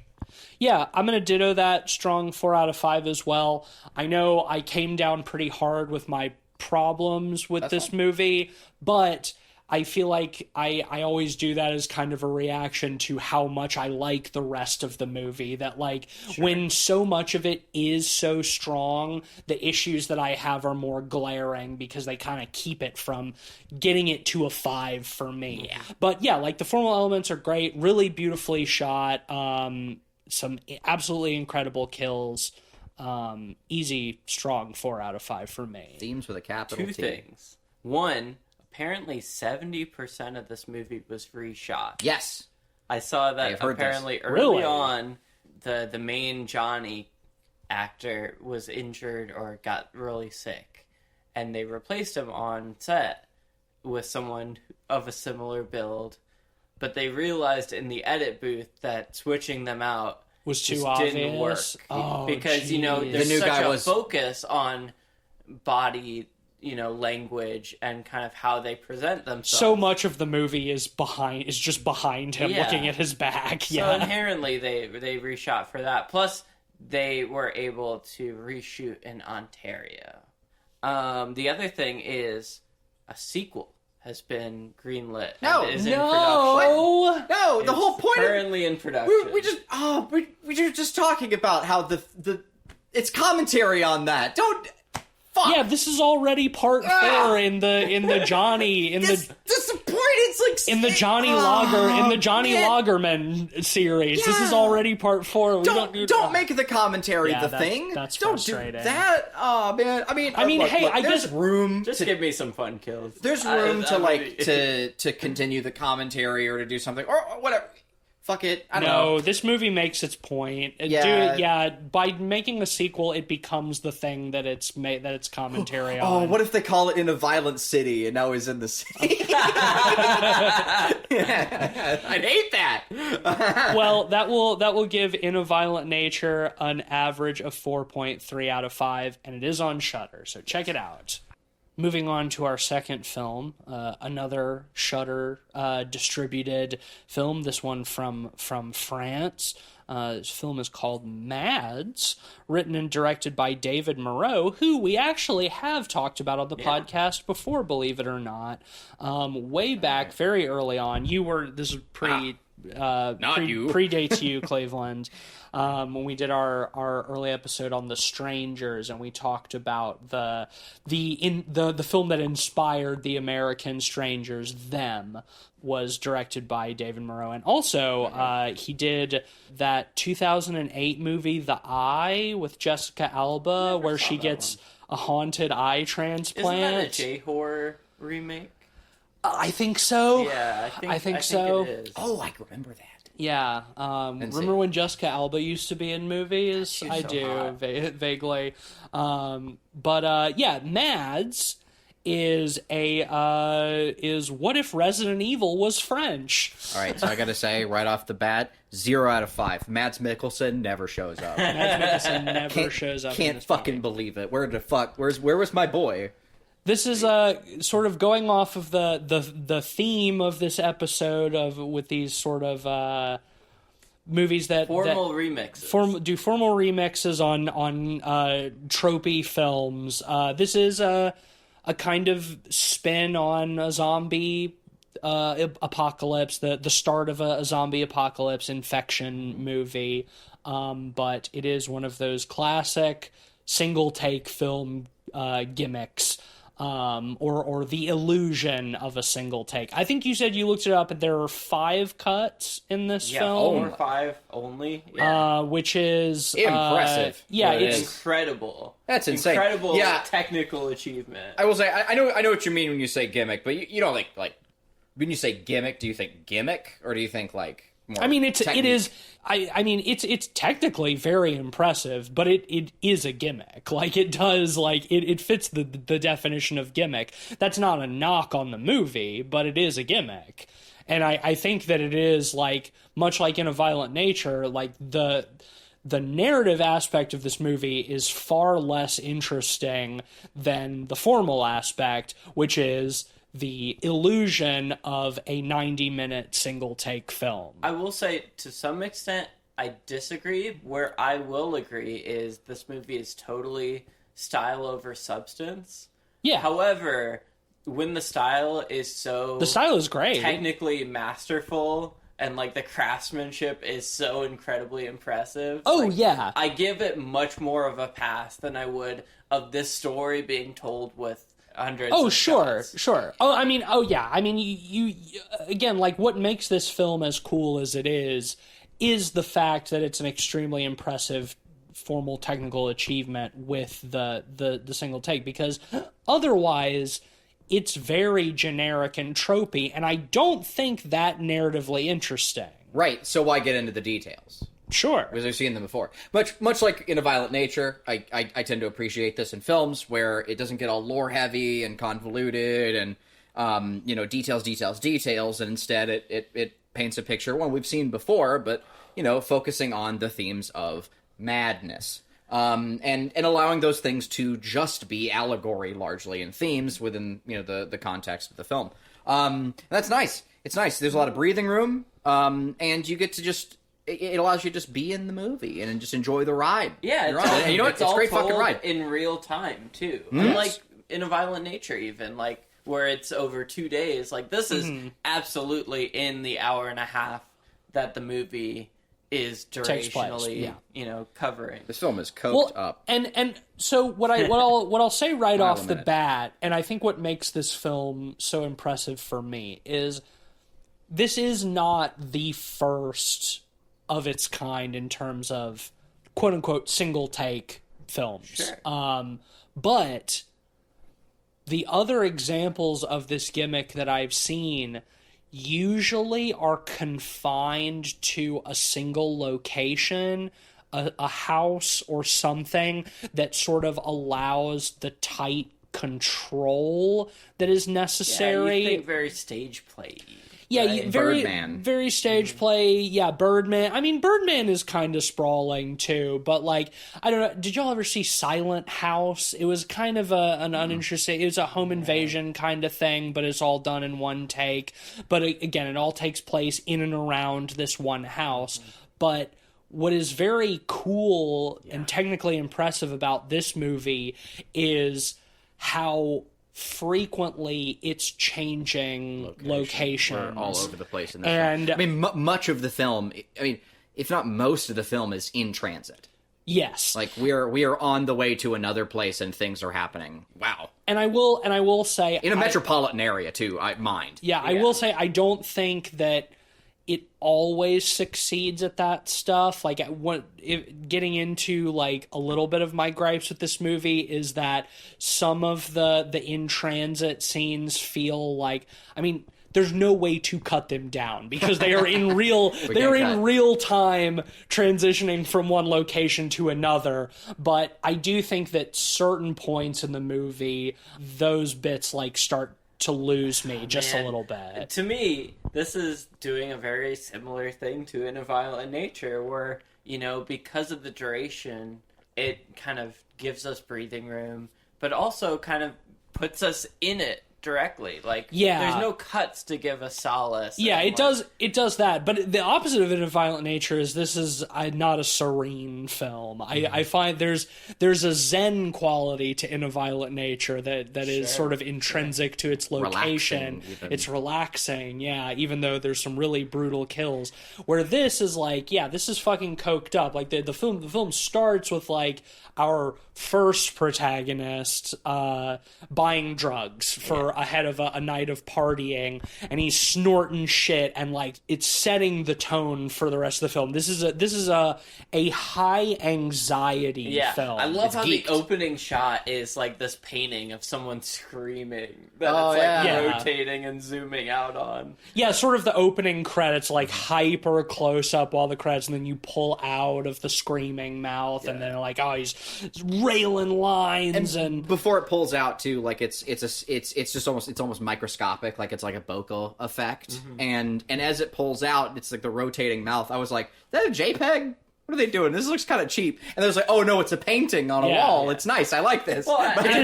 Yeah, I'm going to ditto that strong 4 out of 5 as well. I know I came down pretty hard with my problems with this movie, but I feel like I always do that as kind of a reaction to how much I like the rest of the movie. That, like, when so much of it is so strong, the issues that I have are more glaring because they kind of keep it from getting it to a 5 for me. Yeah. But yeah, like, the formal elements are great, really beautifully shot, some absolutely incredible kills. Easy, strong 4 out of 5 for me. Themes with a capital Two T. things. One, apparently 70% of this movie was reshot. Yes. I saw that apparently early Really? on, the main Johnny actor was injured or got really sick, and they replaced him on set with someone of a similar build, but they realized in the edit booth that switching them out Was too just obvious. didn't work. Oh, Because, you know, geez. there's The new such guy a was- focus on body, you know, language and kind of how they present themselves. So much of the movie is just behind him, Yeah. looking at his back. So Yeah. inherently, they reshot for that. Plus, they were able to reshoot in Ontario. The other thing is a sequel has been greenlit. No, and is in production. No. No, the whole point of currently in production. we were just talking about how the it's commentary on that. Don't fuck. Yeah, this is already part 4 in the Johnny That's the point. It's like in the Johnny Lagerman series. This is Yeah. already part 4. We don't make the commentary Yeah, the that's- thing. that's don't do frustrating. that. Oh man. I mean, hey, I there's guess- room Just to give me some fun kills. there's room to really- to continue the commentary or to do something or whatever. Fuck it. I don't know. No, this movie makes its point. Yeah. By making a sequel, it becomes the thing that it's that it's commentary on. Oh, what if they call it In a Violent City and now he's in the city? I'd hate that. Well, that will give In a Violent Nature an average of 4.3 out of 5, and it is on Shudder, so check it out. Moving on to our second film, another Shudder distributed film. This one from France. This film is called Mads, written and directed by David Moreau, who we actually have talked about on the podcast before, believe it or not. Way back, very early on. This is predates you, Cleveland. When we did our early episode on The Strangers, and we talked about the film that inspired the American Strangers, Them, was directed by David Moreau, and also he did that 2008 movie The Eye with Jessica Alba, where she gets a haunted eye transplant. Isn't that a J-horror remake? I think so. Yeah, I think so. it is. Oh, I remember that. Yeah. Remember when Jessica Alba used to be in movies? She's I so do, hot. vaguely. But Mads is what if Resident Evil was French? All right, so I got to say right off the bat, 0 out of 5. Mads Mikkelsen never shows up. Mads Mikkelsen never shows up. in Can't this fucking movie. believe it. Where was my boy? This is sort of going off of the theme of this episode with these sort of movies that remixes. do formal remixes on tropey films. This is a kind of spin on a zombie apocalypse, the start of a zombie apocalypse infection movie, but it is one of those classic single take film gimmicks. Or the illusion of a single take. I think you said you looked it up, and there are 5 cuts in this film. 4 or 5 only. Yeah. Which is Impressive. Yeah, What it it's is. Incredible. That's insane. Incredible Yeah. technical achievement. I will say I know what you mean when you say gimmick, but you don't like when you say gimmick. Do you think gimmick or do you think like? More I mean, it technique? is. I mean, it's technically very impressive, but it is a gimmick. Like it does, it fits the definition of gimmick. That's not a knock on the movie, but it is a gimmick. And I think that it is, like, much like in A Violent Nature, like, the narrative aspect of this movie is far less interesting than the formal aspect, which is the illusion of a 90-minute single-take film. I will say, to some extent, I disagree. Where I will agree is this movie is totally style over substance. Yeah. However, when the style is so... The style is great. Technically masterful, and, like, the craftsmanship is so incredibly impressive. Oh, like, yeah. I give it much more of a pass than I would of this story being told with hundreds of shots. Sure. Oh, I mean, yeah. I mean, you again, like, what makes this film as cool as it is the fact that it's an extremely impressive formal technical achievement with the single take, because otherwise it's very generic and tropey, and I don't think that narratively interesting. Right, so why get into the details? Sure. Because I've seen them before. Much like in A Violent Nature, I tend to appreciate this in films where it doesn't get all lore-heavy and convoluted and, details, and instead it paints a picture, one we've seen before, but, focusing on the themes of madness. And allowing those things to just be allegory, largely, and themes within, the context of the film. That's nice. It's nice. There's a lot of breathing room, and you get to just... It allows you to just be in the movie and just enjoy the ride. Yeah, and you know what? It's a great fucking ride. In real time, too. Mm-hmm. Unlike in A Violent Nature, even, like, where it's over 2 days. Like, this is absolutely in the hour and a half that the movie is durationally, covering. This film is coked up. And so what I'll say right off the bat, and I think what makes this film so impressive for me is this is not the first of its kind in terms of quote unquote single take films. Sure. But the other examples of this gimmick that I've seen usually are confined to a single location, a house or something that sort of allows the tight control that is necessary. Yeah, you think very stage play. Yeah, right? very stage play. Yeah, Birdman. I mean, Birdman is kind of sprawling too, but like, I don't know. Did y'all ever see Silent House? It was kind of an uninteresting. It was a home invasion kind of thing, but it's all done in one take. But again, it all takes place in and around this one house. But what is very cool and technically impressive about this movie is how frequently it's changing locations. We're all over the place in this and film. I mean, much of the film, if not most of the film, is in transit. Yes, like we are on the way to another place and things are happening. Wow. And I will say in a metropolitan area too. I will say I don't think that it always succeeds at that stuff. Like, getting into like a little bit of my gripes with this movie is that some of the in transit scenes feel like, I mean, there's no way to cut them down because they are in real time transitioning from one location to another. But I do think that certain points in the movie, those bits like start to lose me just a little bit. To me, this is doing a very similar thing to In a Violent Nature, where, because of the duration, it kind of gives us breathing room, but also kind of puts us in it directly. Like, there's no cuts to give us solace. Yeah, it does that. But the opposite of it in Violent Nature is this is not a serene film. I find there's a zen quality to In a Violent Nature that is sort of intrinsic to its location. It's relaxing, even though there's some really brutal kills. Where this is like, this is fucking coked up. Like the film starts with like our first protagonist buying drugs for ahead of a night of partying, and he's snorting shit, and like it's setting the tone for the rest of the film. This is a high anxiety film. I love how the opening shot is like this painting of someone screaming that rotating and zooming out on. Yeah, sort of the opening credits, like hyper close up while the credits, and then you pull out of the screaming mouth, and then like, he's railing lines, and before it pulls out too, like it's just just almost microscopic, like it's like a bokeh effect. And as it pulls out, it's like the rotating mouth. I was like, is that a JPEG? What are they doing? This looks kind of cheap. And there's like, oh no, it's a painting on a wall. It's nice. I like this. Well, But it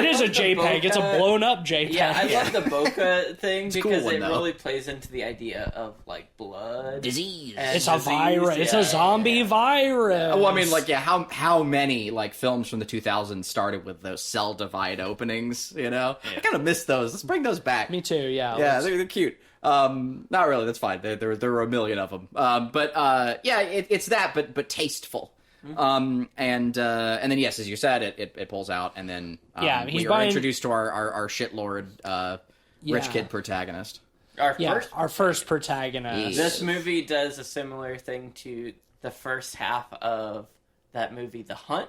is a JPEG. It's a bokeh- blown up JPEG. Yeah, I love the bokeh thing a because cool one, it though. really plays into the idea of like blood, disease. and It's a disease. virus. It's Yeah, a zombie yeah. virus. Well, I mean, like, yeah, how many, like, films from the 2000s started with those cell divide openings, you know? I kind of miss those. Let's bring those back. Me too. Yeah. Yeah, they're cute. Not really, that's fine. There were a million of them. But yeah, it's that, but tasteful. And then, yes, as you said, it pulls out, and then he's we are buying- introduced to our shitlord rich Yeah. kid protagonist. Our first protagonist. This movie does a similar thing to the first half of that movie, The Hunt,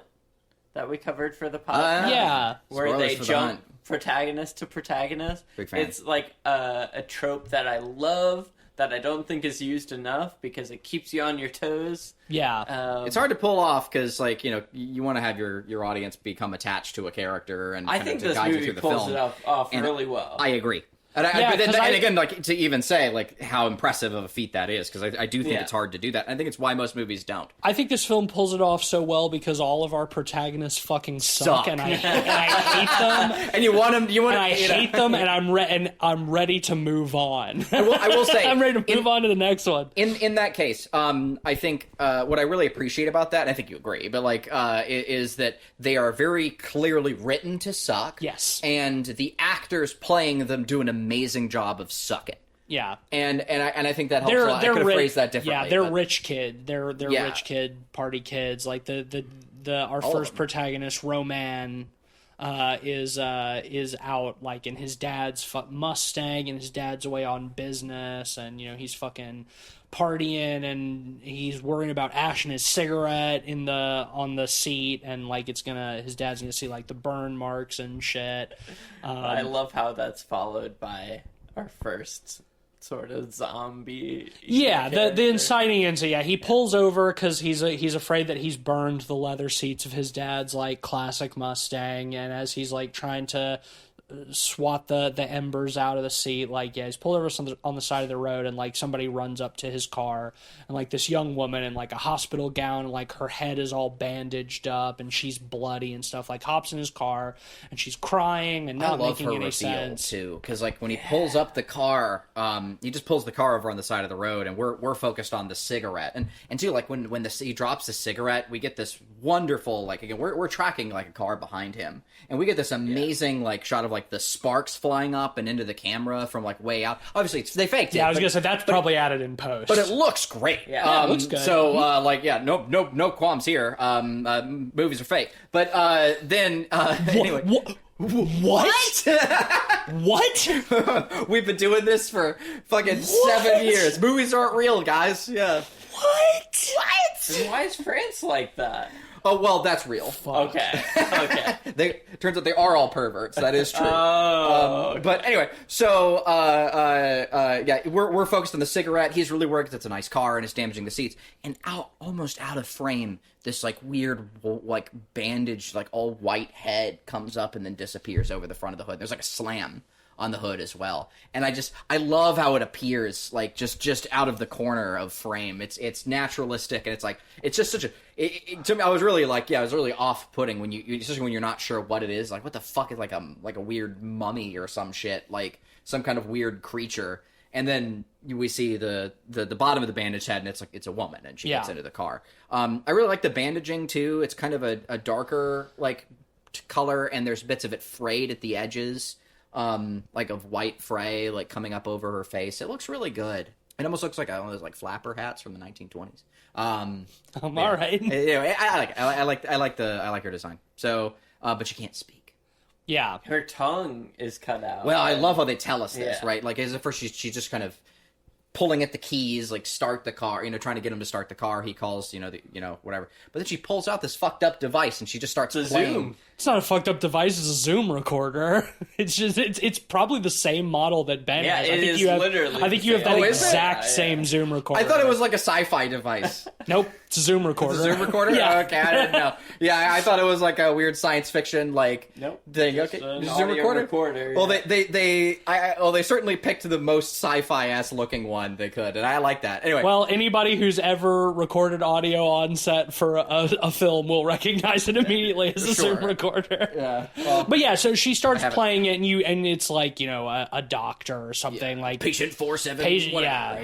that we covered for the podcast. Yeah. Where Spoilers they for The jump Hunt. protagonist to protagonist. Big fan. It's like a trope that I love, that I don't think is used enough because it keeps you on your toes. Yeah. It's hard to pull off because, like, you know, you want to have your audience become attached to a character and I kind think of to this guide you movie through the pulls film. it off And really well. I agree. And Yeah, but then, 'cause and I- again, like, to even say, like, how impressive of a feat that is, because I do think Yeah. it's hard to do that. I think it's why most movies don't. I think this film pulls it off so well because all of our protagonists fucking suck. And I hate them. And you want them, And I hate them, and I'm ready to move on. I will say, I'm ready to move on to the next one. In that case, I think what I really appreciate about that, and I think you agree, but like, is that they are very clearly written to suck. Yes. And the actors playing them do an amazing job of sucking. Yeah. And I think that helps a lot. I could have phrased that differently. Yeah, they're but- rich kid. They're Yeah. rich kid party kids. Like our All of first them. protagonist, Roman, is out like in his dad's Mustang, and his dad's away on business, and you know he's fucking partying, and he's worrying about ashing his cigarette on the seat, and like his dad's gonna see like the burn marks and shit. I love how that's followed by our first sort of zombie. Yeah, the character. inciting incident. Yeah, he pulls over because he's afraid that he's burned the leather seats of his dad's like classic Mustang, and as he's like trying to swat the embers out of the seat, like he's pulled over on the side of the road, and like somebody runs up to his car, and like this young woman in like a hospital gown, and like her head is all bandaged up and she's bloody and stuff, like hops in his car and she's crying and I not love making her any reveal sense. too, because like when he pulls up the car, he just pulls the car over on the side of the road, and we're focused on the cigarette, and too, like when he drops the cigarette, we get this wonderful, like, again, we're tracking like a car behind him, and we get this amazing like shot of like the sparks flying up and into the camera from like way out. Obviously, they faked it. Yeah, I was but- gonna say that's probably added in post. But it looks great. Yeah, it looks good. So, like, yeah, no qualms here. Movies are fake. But then, anyway. What? What? We've been doing this for fucking 7 years. Movies aren't real, guys. Yeah. What? And why is France like that? Oh, well, that's real. Okay. Turns out they are all perverts. That is true. Oh, But anyway, so yeah, we're focused on the cigarette. He's really worried 'cause it's a nice car and it's damaging the seats. And almost out of frame, this like weird like bandaged like all white head comes up and then disappears over the front of the hood. There's like a slam on the hood as well. And I love how it appears like just out of the corner of frame. It's naturalistic, and it's just such a to me, I was really like, yeah, it was really off-putting when you especially when you're not sure what it is. Like, what the fuck is like a weird mummy or some shit, like some kind of weird creature. And then we see the bottom of the bandage head, and it's a woman, and she gets into the car. I really like the bandaging too. It's kind of a darker like color, and there's bits of it frayed at the edges, like of white fray like coming up over her face. It looks really good. It almost looks like one of those like flapper hats from the 1920s. I'm Yeah. all right. Anyway, I like her design. So, but she can't speak. Yeah. her tongue is cut out. Well, I love how they tell us this, Yeah. right? Like, as at first she's just kind of pulling at the keys, like start the car, trying to get him to start the car. He calls, whatever. But then she pulls out this fucked up device and she just starts playing. Zoom. It's not a fucked up device, it's a Zoom recorder. It's just it's probably the same model that Ben has. It is literally. I think you have the exact same Zoom recorder. I thought it was like a sci-fi device. Nope, it's a Zoom recorder. It's a Zoom recorder? Yeah. Okay, I didn't know. Yeah, I thought it was like a weird science fiction Nope. thing. Just Okay, an Zoom audio recorder. Well, they certainly picked the most sci-fi ass looking one they could, and I like that. Anyway, Well, anybody who's ever recorded audio on set for a film will recognize it immediately as a Sure. Zoom recorder. yeah. Well, But yeah, so she starts haven't. playing it, and it's like a doctor or something like patient 47. patient, whatever.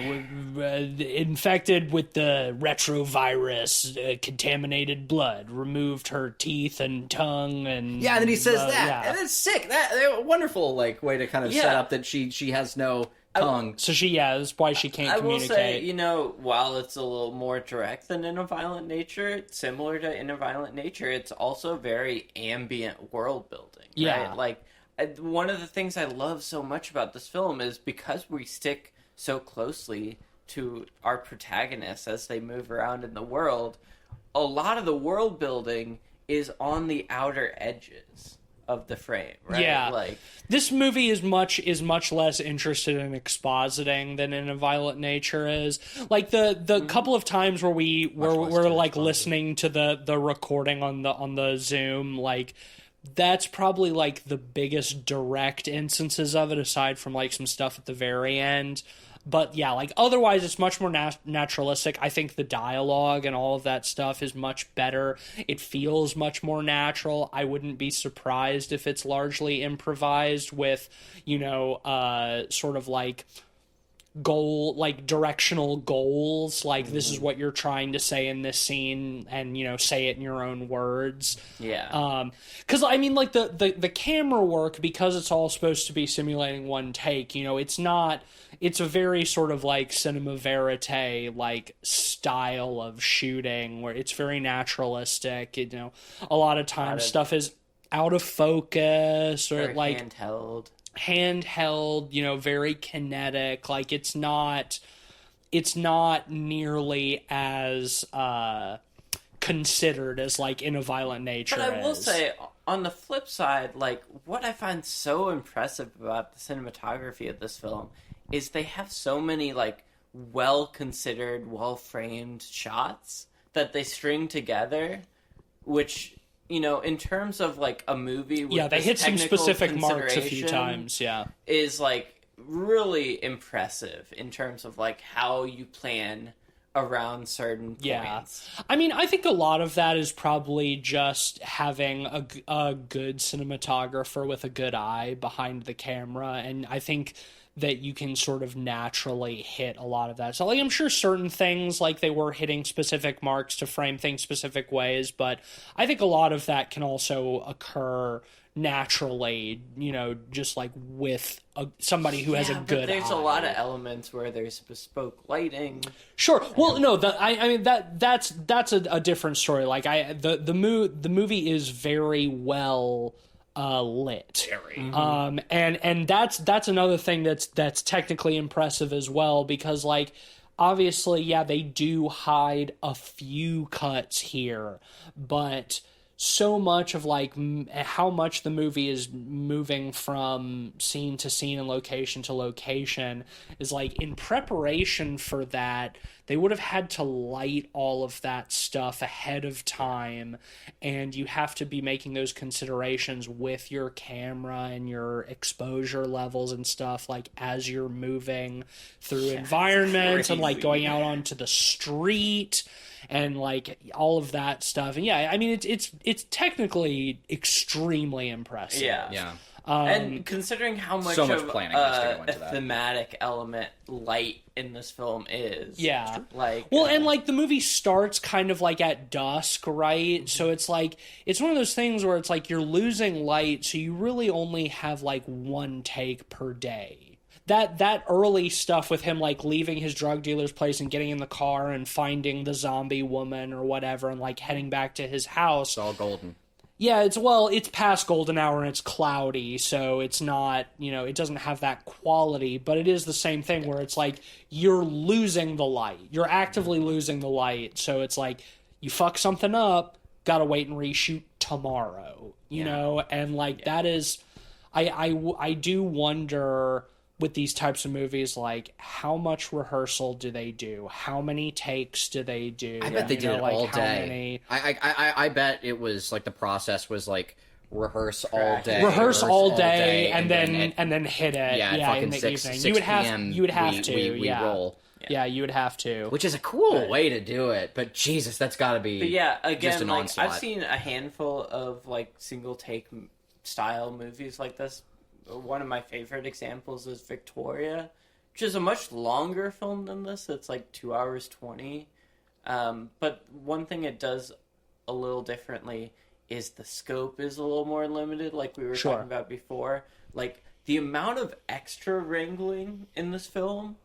infected with the retrovirus, contaminated blood, removed her teeth and tongue, and Yeah, and then he says that, yeah. and it's sick. That wonderful way to kind of set Yeah. up that she has no tongue. So that's why she can't I will communicate. say, while it's a little more direct than In a Violent Nature, similar to In a Violent Nature, it's also very ambient world building. Yeah. Right? Like, one of the things I love so much about this film is because we stick so closely to our protagonists as they move around in the world, a lot of the world building is on the outer edges of the frame, right? Yeah. Like, This movie is much less interested in expositing than In a Violent Nature is. Like the couple of times where we're like listening to the recording on the Zoom, like that's probably like the biggest direct instances of it, aside from like some stuff at the very end. But yeah, like otherwise it's much more naturalistic. I think the dialogue and all of that stuff is much better. It feels much more natural. I wouldn't be surprised if it's largely improvised with, sort of like directional goals, like this is what you're trying to say in this scene, and say it in your own words. yeah. Because I mean, like the camera work, because it's all supposed to be simulating one take, it's a very sort of like cinema verite like style of shooting where it's very naturalistic. A lot of times stuff is out of focus or Very like handheld, very kinetic. Like it's not nearly as considered as like In a Violent Nature. But I will say, on the flip side, like what I find so impressive about the cinematography of this film is they have so many like well considered, well framed shots that they string together, which in terms of like a movie with they hit some technical specific marks a few consideration times. Yeah. is like really impressive in terms of like how you plan around certain points. I mean, I think a lot of that is probably just having a good cinematographer with a good eye behind the camera, and I think that you can sort of naturally hit a lot of that. So like I'm sure certain things like they were hitting specific marks to frame things specific ways, but I think a lot of that can also occur naturally, just like with somebody who has a good but there's eye. a lot of elements where there's bespoke lighting. Sure. Well, no, I mean that's a different story. Like the movie is very well lit. And that's another thing that's technically impressive as well, because like obviously they do hide a few cuts here, but so much of like how much the movie is moving from scene to scene and location to location is like in preparation for that they would have had to light all of that stuff ahead of time, and you have to be making those considerations with your camera and your exposure levels and stuff like as you're moving through environments and like going out onto the street and like all of that stuff. And I mean it's technically extremely impressive. Yeah. And considering how much, so much of planning has to go into a that. thematic element light in this film is. Yeah. Like and like the movie starts kind of like at dusk, right? Mm-hmm. So it's like it's one of those things where it's like you're losing light, so you really only have like one take per day. That early stuff with him like leaving his drug dealer's place and getting in the car and finding the zombie woman or whatever and like heading back to his house. It's all golden. Yeah, it's past golden hour and it's cloudy, so it's not, it doesn't have that quality, but it is the same thing where it's like you're losing the light. You're actively losing the light, so it's like you fuck something up, gotta wait and reshoot tomorrow, and like that is, I do wonder with these types of movies, like how much rehearsal do they do? How many takes do they do? I bet they did it like all how day. many... I bet it was like the process was like rehearse all day, and then hit it. Yeah, in the 6 evening. PM, You would have to. We roll. Yeah, you would have to. Which is a cool way to do it, but Jesus, that's got to be. But yeah, again, just an like onslaught. I've seen a handful of like single take style movies like this. One of my favorite examples is Victoria, which is a much longer film than this. It's like 2 hours 20. But one thing it does a little differently is the scope is a little more limited, like we were talking about before. Like the amount of extra wrangling in this film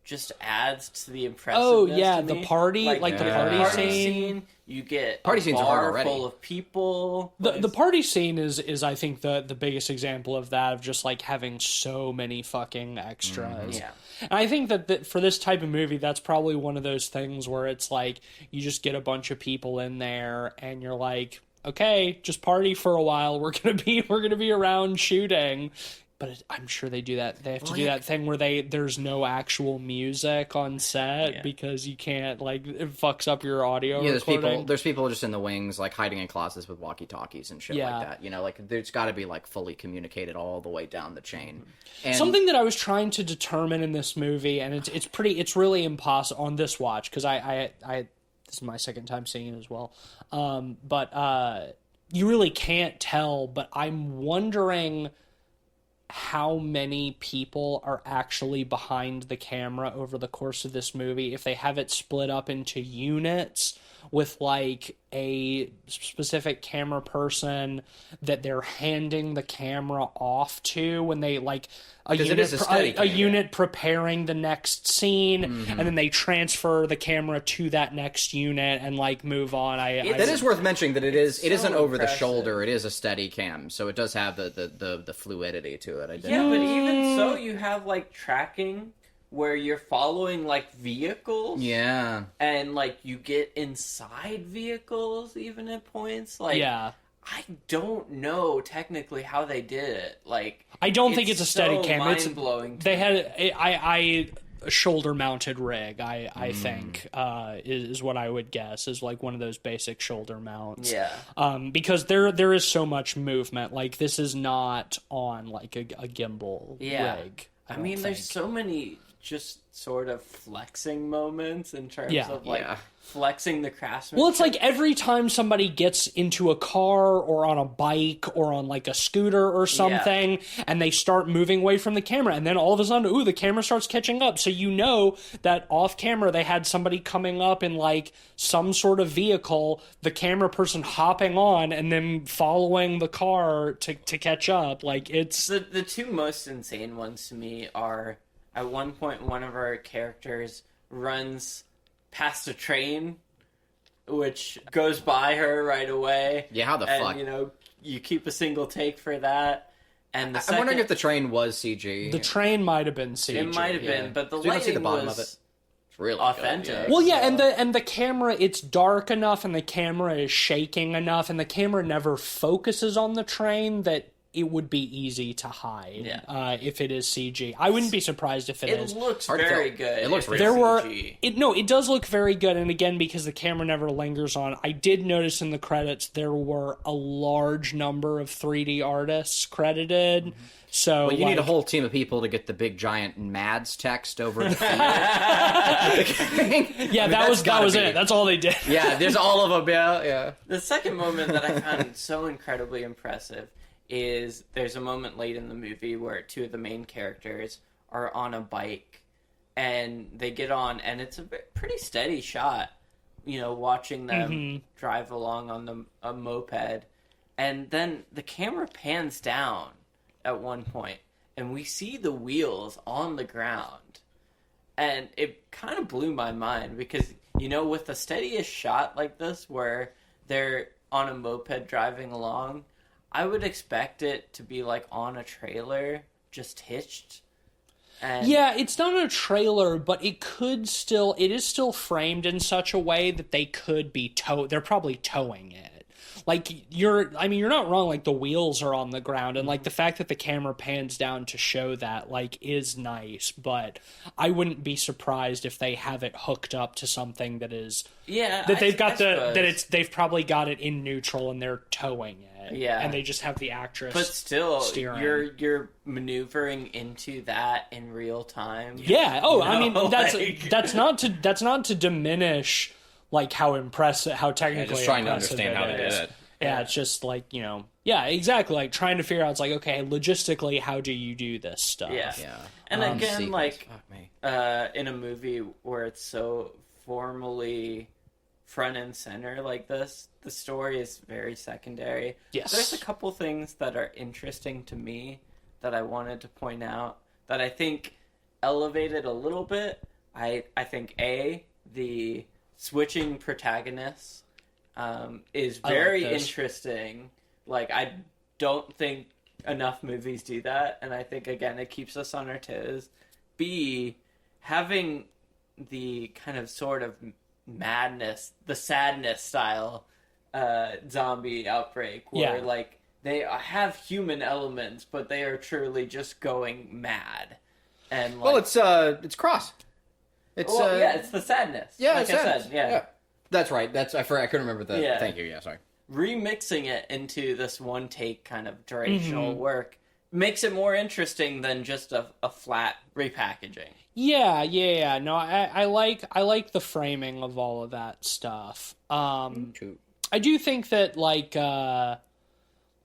just adds to the impressiveness. Oh yeah, to me. the party, the party scene. You get party a scenes are hard bar already. full of people. The party scene is I think the biggest example of that, of just like having so many fucking extras. Yeah. And I think that for this type of movie, that's probably one of those things where it's like you just get a bunch of people in there and you're like, okay, just party for a while. We're gonna be around shooting. But I'm sure they do that. They have to do that thing where there's no actual music on set because you can't, like, it fucks up your audio. Yeah, recording. there's people just in the wings, like hiding in closets with walkie-talkies and shit like that. Like there's got to be like fully communicated all the way down the chain. And something that I was trying to determine in this movie, and it's really impossible on this watch because I this is my second time seeing it as well. But you really can't tell. But I'm wondering how many people are actually behind the camera over the course of this movie, if they have it split up into units with like a specific camera person that they're handing the camera off to when they like a unit preparing the next scene, and then they transfer the camera to that next unit and like move on. That is worth mentioning that it isn't over the shoulder. It is a steady cam, so it does have the fluidity to it. Yeah, but even so, you have like tracking where you're following like vehicles. Yeah. And like you get inside vehicles even at points. Like I don't know technically how they did it. Like I don't think it's a steady cam. It's mind-blowing. They had a shoulder mounted rig, I think, is what I would guess, is like one of those basic shoulder mounts. Yeah. Because there is so much movement. Like this is not on like a gimbal rig. I mean, there's so many just sort of flexing moments in terms of like flexing the craftsmanship. Well, it's like every time somebody gets into a car or on a bike or on like a scooter or something and they start moving away from the camera, and then all of a sudden, the camera starts catching up. So you know that off camera they had somebody coming up in like some sort of vehicle, the camera person hopping on and then following the car to catch up. Like it's the two most insane ones to me are, at one point, one of our characters runs past a train, which goes by her right away. Yeah, how the fuck? You keep a single take for that. And I'm wondering if the train was CG. The train might have been CG. It might have been, but the so you don't see lighting the bottom was of it. It's really authentic. Good, Well, and the camera, it's dark enough, and the camera is shaking enough, and the camera never focuses on the train that it would be easy to hide if it is CG. I wouldn't be surprised if it is. It looks very good. It looks really CG. It does look very good, and again, because the camera never lingers on, I did notice in the credits there were a large number of 3D artists credited. Mm-hmm. So you need a whole team of people to get the big giant Mads text over the field. That was it. That's all they did. Yeah, there's all of them. Yeah. The second moment that I found so incredibly impressive is there's a moment late in the movie where two of the main characters are on a bike and they get on, and it's a pretty steady shot, watching them drive along on a moped, and then the camera pans down at one point and we see the wheels on the ground, and it kind of blew my mind because with the steadiest shot like this where they're on a moped driving along, I would expect it to be like on a trailer, just hitched. And Yeah, it's not a trailer, but it is still framed in such a way that they could be they're probably towing it. Like, you're not wrong, like, the wheels are on the ground, and, like, the fact that the camera pans down to show that, like, is nice, but I wouldn't be surprised if they have it hooked up to something that is... Yeah, that they've got suppose. they've probably got it in neutral and they're towing it. Yeah. And they just have the actress But still, steering. you're maneuvering into that in real time. Yeah. Oh, I mean, Like- that's not to diminish like how technically just trying to impressive understand how they did it. Yeah, it's just like, yeah, exactly. Like trying to figure out, it's like, okay, logistically, how do you do this stuff? Yeah. Yeah. And again, Sequence, like, fuck me. in a movie where it's so formally front and center like this, the story is very secondary. Yes. There's a couple things that are interesting to me that I wanted to point out that I think elevated a little bit. I think the switching protagonists is very this. interesting. Like, I don't think enough movies do that, and I think, again, it keeps us on our toes. B, having the kind of sort of madness, the sadness style zombie outbreak, where, Yeah. like, they have human elements, but they are truly just going mad. And, like, Well, it's Cross. It's it's the sadness. yeah, like it's I sad. said, yeah. That's right. I couldn't remember the. Yeah. Thank you. Yeah, sorry. Remixing it into this one take kind of Mm-hmm. durational work makes it more interesting than just a flat repackaging. Yeah. No, I like the framing of all of that stuff. True. I do think that, like, I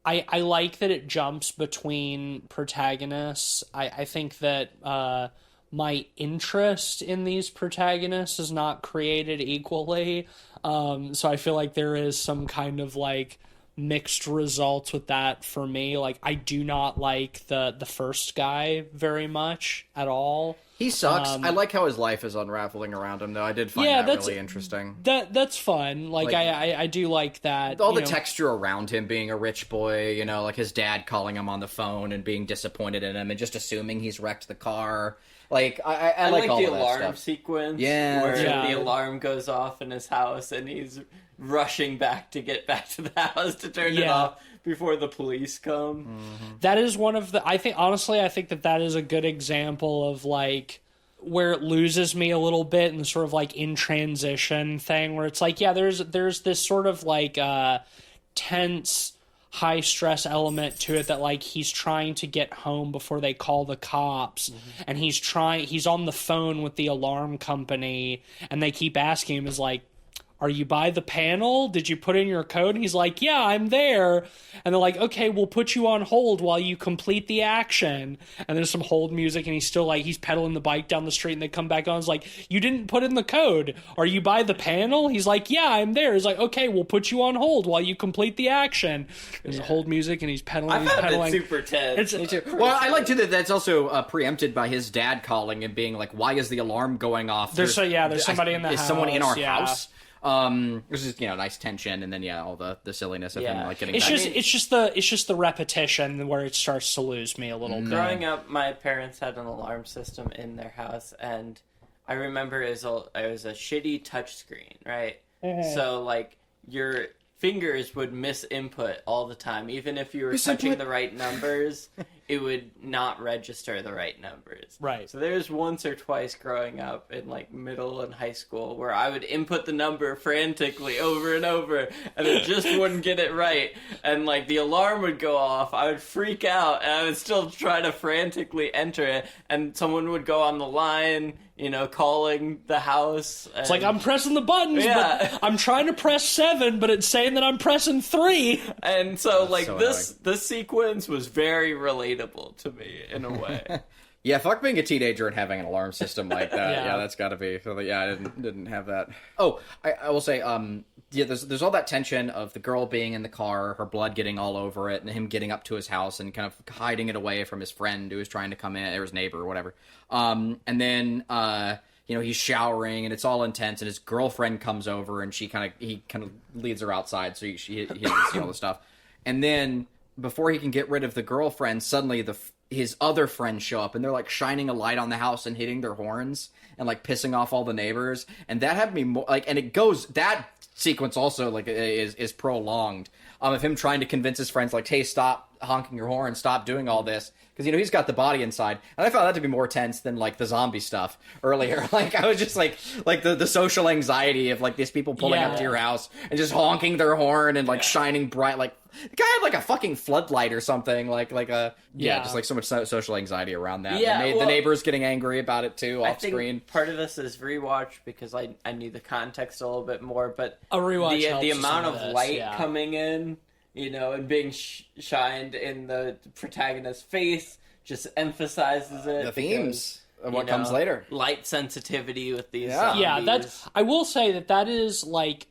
like that it jumps between protagonists. I think that my interest in these protagonists is not created equally. So I feel like there is some kind of, like, mixed results with that for me. Like, I do not like the first guy very much at all. He sucks. I like how his life is unraveling around him, though. I did find that really interesting. That's fun. Like, I do like that. All the texture around him being a rich boy, like his dad calling him on the phone and being disappointed in him and just assuming he's wrecked the car. Like, I like all the of that alarm stuff. sequence, Yeah, where yeah. the alarm goes off in his house and he's rushing back to get back to the house to turn it Yeah. off before the police come. That is one of the... I think that is a good example of, like, where it loses me a little bit in the sort of, like, in transition thing, where it's like, yeah, there's this sort of, like, tense, high stress element to it that, like, he's trying to get home before they call the cops, and he's on the phone with the alarm company, and they keep asking him, is like, are you by the panel? Did you put in your code? And he's like, yeah, I'm there. And they're like, okay, we'll put you on hold while you complete the action. And there's some hold music, and he's still, like, he's pedaling the bike down the street, and they come back on. It's like, you didn't put in the code. Are you by the panel? He's like, yeah, I'm there. He's like, okay, we'll put you on hold while you complete the action. There's hold music, and he's pedaling. I found it super tense. Well, I like, too, that that's also preempted by his dad calling and being like, why is the alarm going off? There's somebody in the is house. someone in our yeah. house? There's just nice tension, and then all the silliness of him like getting. It's back. it's just the repetition where it starts to lose me a little bit. Growing up, my parents had an alarm system in their house, and I remember it was a shitty touchscreen, right? So, like, your fingers would miss input all the time. Even if you were touching the right numbers, it would not register the right numbers. Right. So there's once or twice growing up in, like, middle and high school where I would input the number frantically over and over, and it just wouldn't get it right. And, like, the alarm would go off, I would freak out, and I would still try to frantically enter it, and someone would go on the line, calling the house. It's like, I'm pressing the buttons, Yeah. but I'm trying to press 7, but it's saying that I'm pressing 3. And so, like, so this sequence was very relatable to me in a way. Yeah, fuck being a teenager and having an alarm system like that. Yeah. Yeah, that's got to be. So, yeah, I didn't have that. Oh, I will say, there's all that tension of the girl being in the car, her blood getting all over it, and him getting up to his house and kind of hiding it away from his friend who was trying to come in, or his neighbor or whatever. And then he's showering and it's all intense, and his girlfriend comes over and he kind of leads her outside so he doesn't see all the stuff. And then before he can get rid of the girlfriend, suddenly his other friends show up, and they're like shining a light on the house and hitting their horns and like pissing off all the neighbors. And that had me and it goes, that sequence also like is prolonged of him trying to convince his friends like, hey, stop honking your horn, stop doing all this, because he's got the body inside. And I found that to be more tense than like the zombie stuff earlier. Like I was just like the social anxiety of like these people pulling up to your house and just honking their horn and like shining bright, like the guy had like a fucking floodlight or something, just like so much social anxiety around that. Yeah, And the neighbors getting angry about it too off screen. Part of this is rewatch because I knew the context a little bit more, but a rewatch the amount of this, light coming in, and being shined in the protagonist's face just emphasizes it. The themes of what comes later. Light sensitivity with these zombies. Yeah, I will say that is like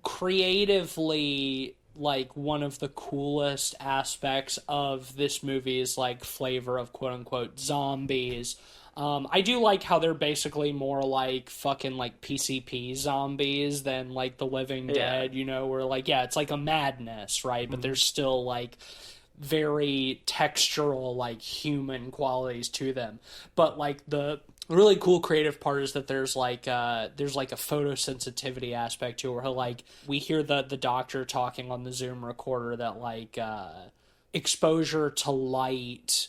creatively like one of the coolest aspects of this movie's like flavor of quote unquote zombies. I do like how they're basically more like fucking like PCP zombies than like the Living Dead, where like, it's like a madness, right? But there's still like very textural, like human qualities to them. But like the really cool creative part is that there's like a photosensitivity aspect to it, where like we hear the doctor talking on the Zoom recorder that like exposure to light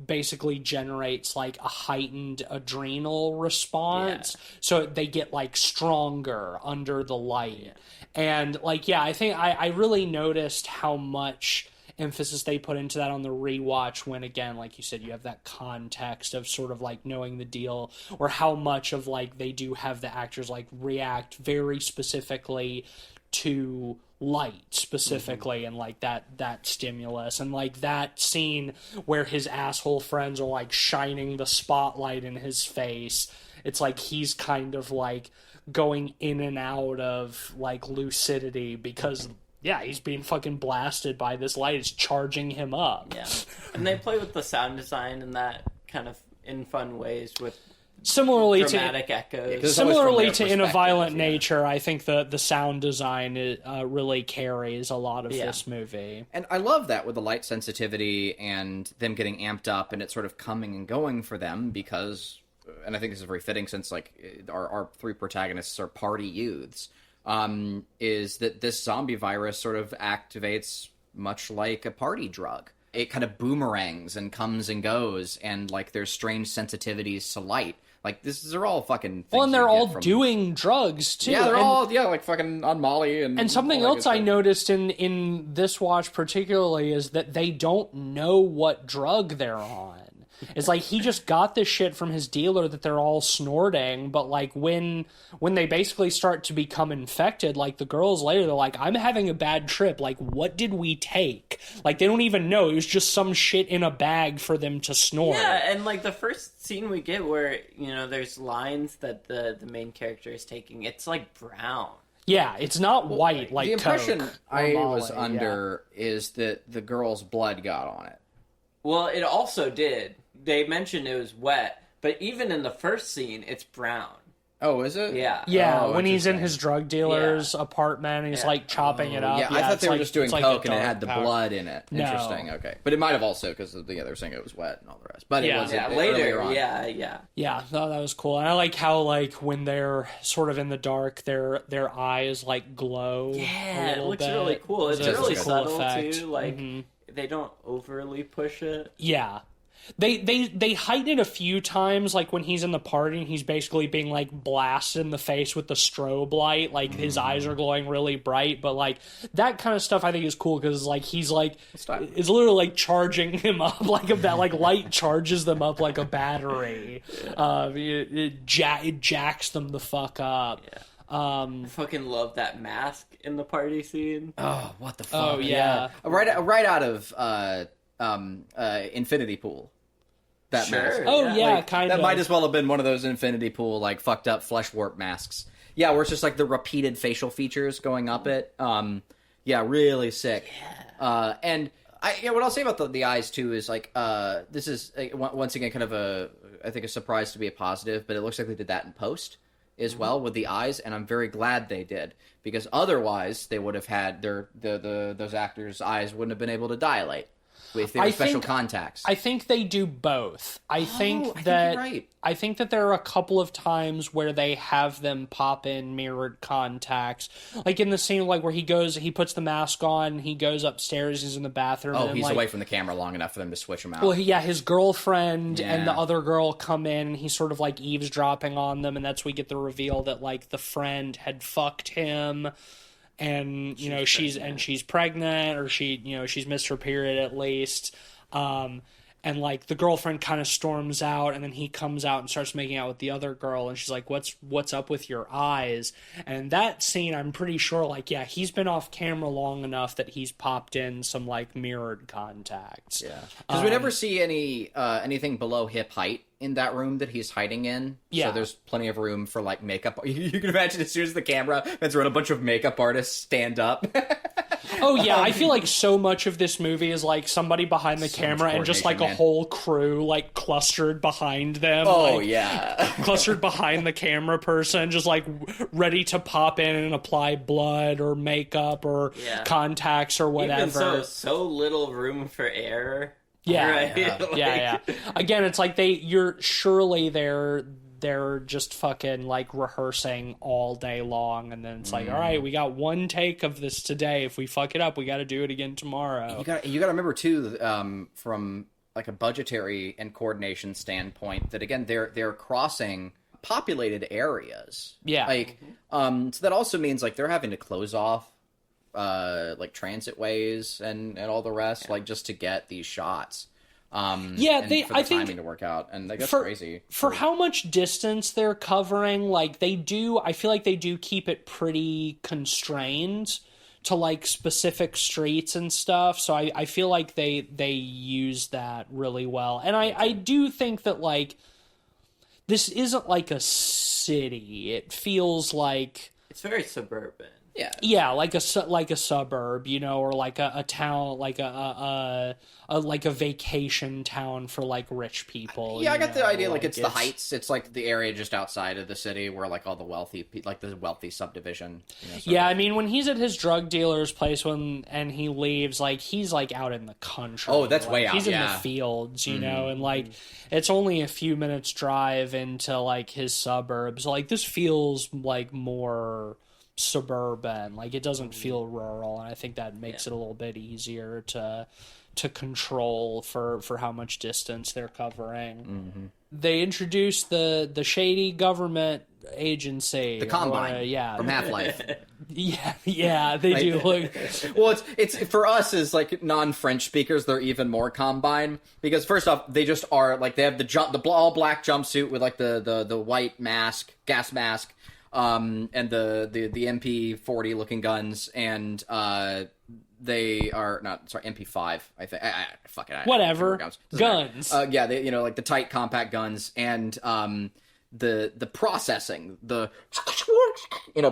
basically generates like a heightened adrenal response, so they get like stronger under the light. And like I think I really noticed how much emphasis they put into that on the rewatch when, again, like you said, you have that context of sort of like knowing the deal, or how much of like they do have the actors like react very specifically to light specifically, and like that stimulus, and like that scene where his asshole friends are like shining the spotlight in his face. It's like he's kind of like going in and out of like lucidity because he's being fucking blasted by this light. It's charging him up. Yeah. And they play with the sound design in that kind of in fun ways with similarly dramatic echoes. Similarly to In a Violent Nature, I think the sound design really carries a lot of this movie. And I love that with the light sensitivity and them getting amped up and it sort of coming and going for them because, and I think this is very fitting since like our three protagonists are party youths, is that this zombie virus sort of activates much like a party drug. It kind of boomerangs and comes and goes, and like there's strange sensitivities to light. Like these are all fucking things. Well, and they're all doing drugs too. Yeah, they're all like fucking on Molly and something else I noticed in this watch particularly is that they don't know what drug they're on. It's like he just got this shit from his dealer that they're all snorting, but like when they basically start to become infected, like the girls later, they're like, I'm having a bad trip. Like, what did we take? Like, they don't even know. It was just some shit in a bag for them to snort. Yeah, and like the first scene we get where, there's lines that the main character is taking, it's like brown. Yeah, it's not white like the impression Coke I Molly, was under is that the girl's blood got on it. Well, it also did. They mentioned it was wet, but even in the first scene, it's brown. Oh, is it? Yeah. Yeah, Oh, when he's in his drug dealer's apartment, he's like chopping it up. Yeah, I thought they were just doing coke and it had the powder. blood in it. No. Interesting. Okay, but it might have also because they were saying it was wet and all the rest. But it was later. on. Yeah, no, that was cool. And I like how like when they're sort of in the dark, their eyes like glow. Yeah, a it looks bit. really cool. It's really cool subtle effect. too. Like they don't overly push it. Yeah. They heighten it a few times, like when he's in the party and he's basically being like blasted in the face with the strobe light, like his eyes are glowing really bright, but like that kind of stuff I think is cool because like he's like it's literally like charging him up like that like light charges them up like a battery. It jacks them the fuck up. I fucking love that mask in the party scene. Oh, what the fuck? Oh yeah. Right out of Infinity Pool. That mask. Oh yeah, like, kind that of. might as well have been one of those Infinity Pool like fucked up flesh warp masks. Yeah, where it's just like the repeated facial features going up it. Yeah, really sick. And What I'll say about the eyes too is like this is once again kind of I think a surprise to be a positive, but it looks like they did that in post as well with the eyes, and I'm very glad they did, because otherwise they would have had those actors' eyes wouldn't have been able to dilate with their special contacts. I think they do both. I think you're right. I think that there are a couple of times where they have them pop in mirrored contacts, like in the scene like where he puts the mask on, he goes upstairs, he's in the bathroom. Oh, and he's like, away from the camera long enough for them to switch him out. well, his girlfriend and the Yeah. other girl come in, and he's sort of like eavesdropping on them, and that's when we get the reveal that like the friend had fucked him. And she's pregnant, or she's missed her period at least, and like the girlfriend kind of storms out, and then he comes out and starts making out with the other girl, and she's like, what's up with your eyes? And that scene, I'm pretty sure, like, yeah, he's been off camera long enough that he's popped in some like mirrored contacts. Yeah, because we never see anything below hip height in that room that he's hiding in. Yeah. So there's plenty of room for like makeup. You can imagine as soon as the camera ends around, a bunch of makeup artists stand up. Oh yeah, I feel like so much of this movie is like somebody behind the camera and just like a whole crew like clustered behind them. Oh like, yeah, clustered behind the camera person, just like ready to pop in and apply blood or makeup or contacts or whatever. Even so little room for error. Yeah, right? yeah. Again, it's like they're just fucking like rehearsing all day long, and then it's like, all right, we got one take of this today. If we fuck it up, we got to do it again tomorrow. You got to remember too, from like a budgetary and coordination standpoint, that again they're crossing populated areas. Yeah, like so that also means like they're having to close off like transit ways and all the rest, like just to get these shots. I think to work out, and like, that's crazy for how much distance they're covering. Like I feel like they do keep it pretty constrained to like specific streets and stuff. So I feel like they use that really well, and I do think that like this isn't like a city. It feels like it's very suburban. Yeah, like a suburb, or like a town, like a vacation town for like rich people. Yeah, I got the idea. Like it's the Heights. It's like the area just outside of the city where like all the wealthy, like the wealthy subdivision. Yeah, I mean when he's at his drug dealer's place and he leaves, like he's like out in the country. Oh, that's like, way out. He's in the fields, and like it's only a few minutes drive into like his suburbs. Like this feels like more suburban, like it doesn't feel rural, and I think that makes it a little bit easier to control for how much distance they're covering. They introduced the shady government agency, the Combine, from Half-Life. yeah, they do look. Well, it's for us as like non-French speakers, they're even more Combine, because first off, they just are like, they have the all black jumpsuit with like the white mask, gas mask. And the MP40 looking guns, and they are MP5. I think. Fuck it. Whatever. Guns. Yeah, they, like the tight compact guns, and the processing,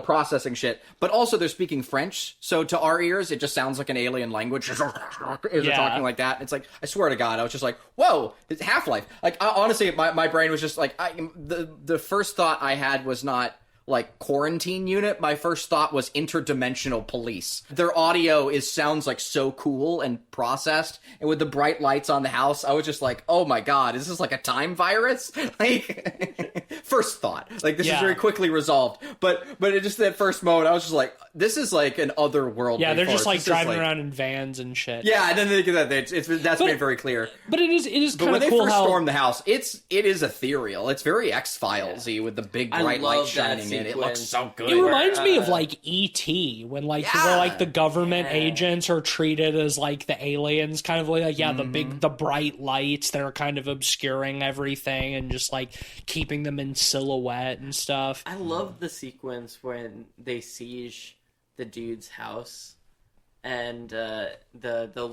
processing shit. But also they're speaking French, so to our ears it just sounds like an alien language. They're talking like that. It's like, I swear to God, I was just like, whoa, it's Half-Life. Like honestly, my brain was just like, the first thought I had was not like quarantine unit. My first thought was interdimensional police. Their audio sounds like so cool and processed, and with the bright lights on the house, I was just like, oh my God, is this like a time virus? Like, first thought, like this is very quickly resolved, but it just, that first moment, I was just like, this is like an otherworldly. Yeah, they're just farce. like driving around in vans and shit. Yeah, and then they get that. That's made very clear. But it is kind of cool. But when they first storm the house, it is ethereal. It's very X-Files-y with the big bright light shining in. It looks so good. It reminds me of like E.T. when like where like the government agents are treated as like the aliens, kind of like the bright lights that are kind of obscuring everything and just like keeping them in silhouette and stuff. I love the sequence when they siege the dude's house, and the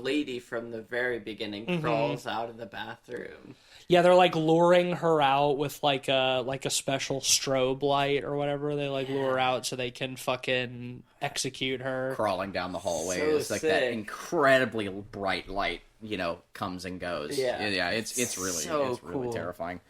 lady from the very beginning crawls out of the bathroom. Yeah, they're like luring her out with like a special strobe light or whatever. They like lure her out so they can fucking execute her. Crawling down the hallway So is like that sick. incredibly bright light, comes and goes. Yeah. It's really So it's really cool. terrifying.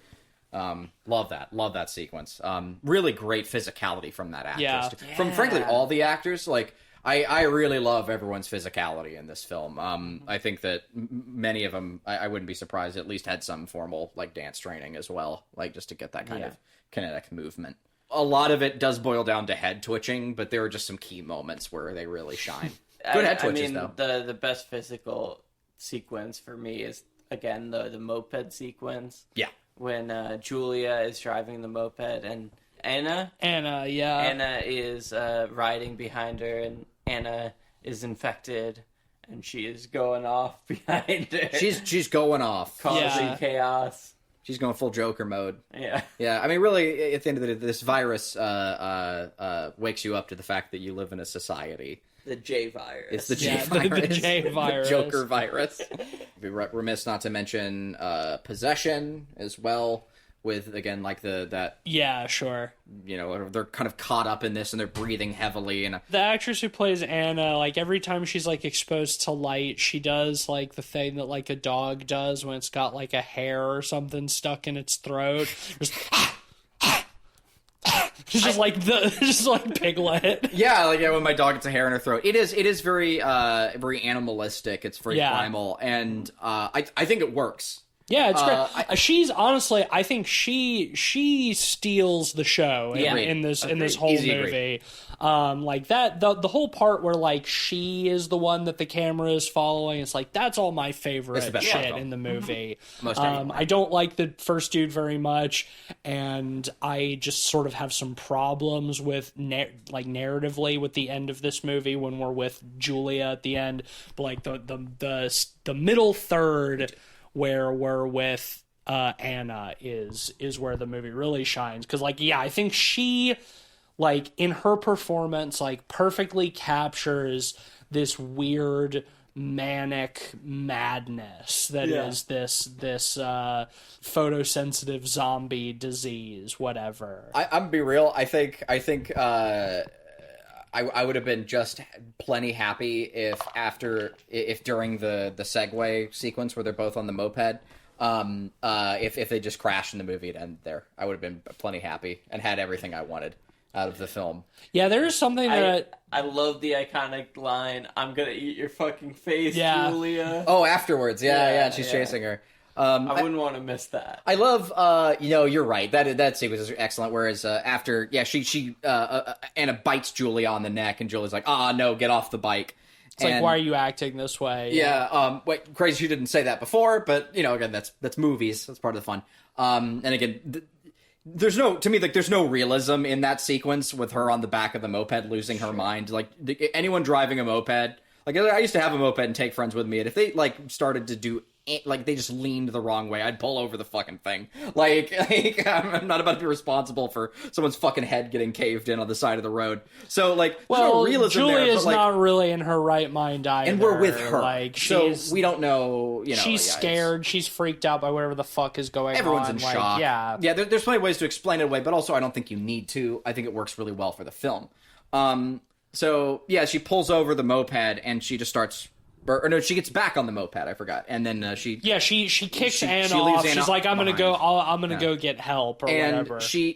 Love that sequence. Really great physicality from that actress. Yeah. From frankly Yeah. all the actors. Like I really love everyone's physicality in this film. I think that many of them, I wouldn't be surprised, at least had some formal like dance training as well, like just to get that kind of kinetic movement. A lot of it does boil down to head twitching, but there are just some key moments where they really shine. Good head twitches, though. The best physical sequence for me is, again, the moped sequence. Yeah. When Julia is driving the moped and Anna is riding behind her, and Anna is infected, and she is going off behind her. She's going off. causing chaos. She's going full Joker mode. Yeah. Yeah, I mean, really, at the end of the day, this virus wakes you up to the fact that you live in a society. The J virus. It's the J Yeah, virus. the J virus. The Joker virus. Be remiss not to mention possession as well. With again, like that Yeah, sure. they're kind of caught up in this and they're breathing heavily and The actress who plays Anna, like every time she's like exposed to light, she does like the thing that like a dog does when it's got like a hair or something stuck in its throat. Just it's just like Piglet. yeah, when my dog gets a hair in her throat, it is very very animalistic. It's very primal, and I think it works. Yeah, it's great. She's honestly, I think she steals the show in this whole Easy movie. Like that, the whole part where like she is the one that the camera is following. It's like that's all my favorite best shit part. in the movie. Most definitely. I don't like the first dude very much, and I just sort of have some problems with narratively with the end of this movie when we're with Julia at the end. But like the middle third, where we're with Anna is where the movie really shines, because I think she in her performance perfectly captures this weird manic madness that is this photosensitive zombie disease, whatever. I'm gonna be real. I think I would have been just plenty happy if during the segue sequence where they're both on the moped, if they just crashed in the movie and ended there. I would have been plenty happy and had everything I wanted out of the film. Yeah, there is something that I love the iconic line, "I'm gonna eat your fucking face, Julia." Oh, afterwards, and she's chasing her. I wouldn't want to miss that. I love, you're right. That sequence is excellent. Whereas after, she Anna bites Julia on the neck, and Julia's like, no, get off the bike. it's like, why are you acting this way? Wait, crazy she didn't say that before, but, again, that's movies. That's part of the fun. And again, there's no realism in that sequence with her on the back of the moped losing her mind. Like, anyone driving a moped, I used to have a moped and take friends with me, and if they, started to do they just leaned the wrong way, I'd pull over the fucking thing. I'm not about to be responsible for someone's fucking head getting caved in on the side of the road. So, there's no realism Julia's there. But, not really in her right mind either. And we're with her. So we don't know, she's scared. She's freaked out by whatever the fuck is going on. Everyone's in shock. Yeah. Yeah, there's plenty of ways to explain it away, but also I don't think you need to. I think it works really well for the film. So, she pulls over the moped and she just starts... Or no, she gets back on the moped. I forgot, and then she kicks Anna she off. leaves Anna She's like, I'm gonna behind. go get help or and whatever. She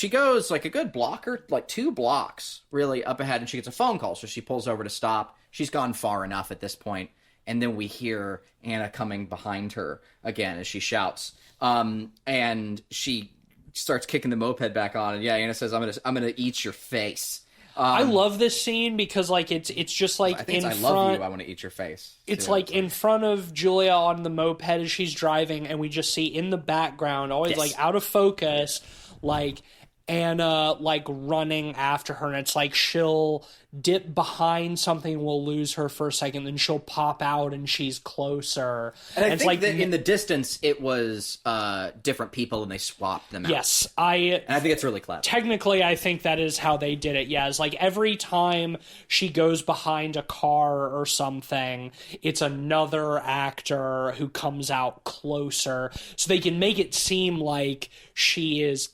goes a good block or 2 blocks really up ahead, and she gets a phone call. So she pulls over to stop. She's gone far enough at this point, and then we hear Anna coming behind her again as she shouts. And she starts kicking the moped back on, and Anna says, "I'm gonna eat your face." I love this scene because it's just I think in I front. love you. I want to eat your face. It's in front of Julia on the moped as she's driving, and we just see in the background, always Yes. out of focus, Anna like running after her, and it's like she'll dip behind something, we'll lose her for a second, then she'll pop out and she's closer. And I it's think like that in the distance it was different people and they swapped them out. yes, and I think it's really clever. technically I think that is how they did it. Yeah, it's like every time she goes behind a car or something, it's another actor who comes out closer, so they can make it seem like she is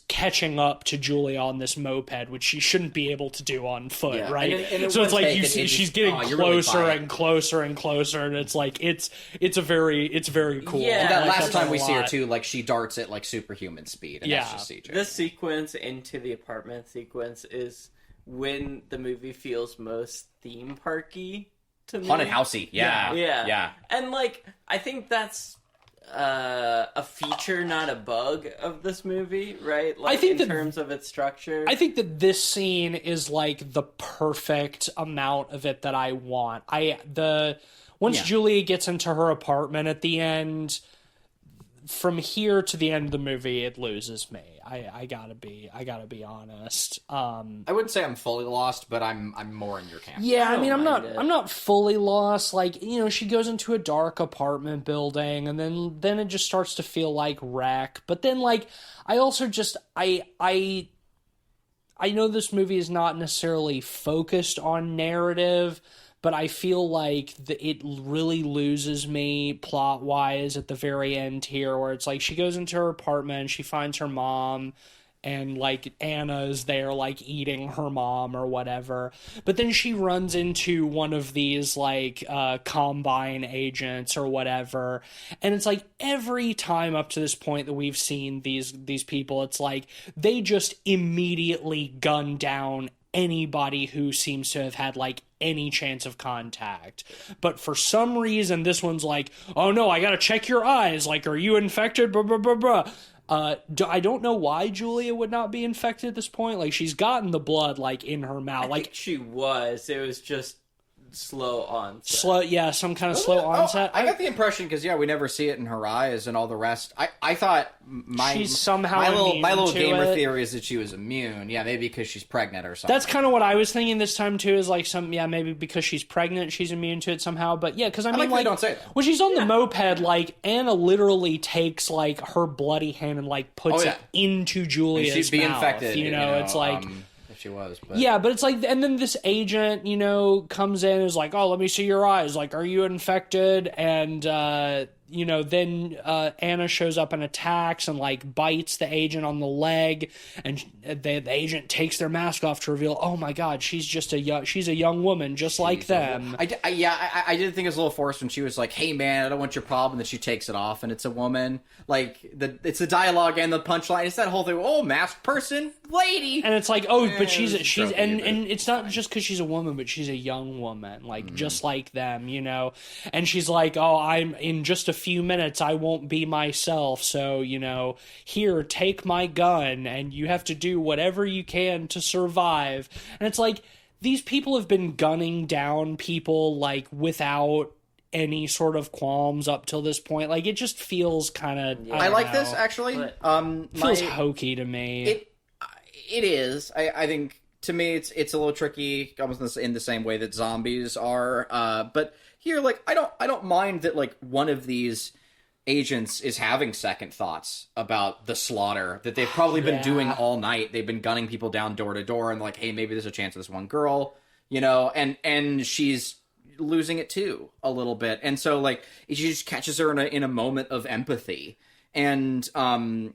catching up to Julia on this moped, which she shouldn't be able to do on foot, Yeah. right? And so it's like take you it, see it she's just- getting you're really closer quiet. and closer and closer, and it's like it's very cool. Yeah, And that I like last time a we see her lot. too, like she darts at like superhuman speed, and that's Yeah. just CJ. This sequence into the apartment sequence is when the movie feels most theme parky to me. Haunted housey, yeah. Yeah. And like I think that's a feature, not a bug, of this movie, right? Like, I think in that- terms of its structure. I think that this scene is like the perfect amount of it that I want. Once Yeah. Julia gets into her apartment at the end, from here to the end of the movie, it loses me. I gotta be honest. I wouldn't say I'm fully lost, but I'm more in your camp. Yeah, I don't mean, I'm mind not it. I'm not fully lost. Like, she goes into a dark apartment building, and then it just starts to feel like wreck. But then, like, I also just I know this movie is not necessarily focused on narrative, but I feel like it really loses me plot-wise at the very end here, where it's like she goes into her apartment, she finds her mom, and like Anna is there like eating her mom or whatever. But then she runs into one of these like Combine agents or whatever, and it's like every time up to this point that we've seen these people, it's like they just immediately gun down anybody who seems to have had like any chance of contact. But for some reason this one's like, oh no, I gotta check your eyes, like, are you infected, blah blah blah blah. I don't know why Julia would not be infected at this point. Like, she's gotten the blood like in her mouth, I like think she was. It was just slow onset. slow, yeah, some kind of slow onset. I got the impression because we never see it in her eyes and all the rest. I thought She's somehow my little immune to gamer it. theory is that she was immune. Yeah, maybe because she's pregnant or something. That's kind of what I was thinking this time too. Is like maybe because she's pregnant, she's immune to it somehow. But yeah, because I mean, like that you don't say that. when she's on the moped, like Anna literally takes like her bloody hand and like puts Oh, yeah. it into Julia's she'd be mouth. infected. It's like. if she was, but Yeah, but it's like, and then this agent, comes in and is like, oh, let me see your eyes. Like, are you infected? And, then Anna shows up and attacks and, like, bites the agent on the leg. And the agent takes their mask off to reveal, oh, my God, she's a young woman just like them. I did think it was a little forced when she was like, "Hey man, I don't want your problem." That she takes it off, and it's a woman. Like it's the dialogue and the punchline. It's that whole thing. Oh, masked person, lady. And it's like, oh, but it's she's tropey, and but it's not just because she's a woman, but she's a young woman, like just like them, And she's like, oh, I'm in just a few minutes, I won't be myself, so here, take my gun, and you have to do whatever you can to survive. And it's like, these people have been gunning down people like without any sort of qualms up till this point. Like, it just feels kind of. I like this actually. But- Feels hokey to me. It is. I think to me it's a little tricky, almost in the same way that zombies are. But here, like, I don't mind that like one of these agents is having second thoughts about the slaughter that they've probably been doing all night. They've been gunning people down door to door and like, hey, maybe there's a chance of this one girl, and she's losing it too a little bit, and so like she just catches her in a moment of empathy. And I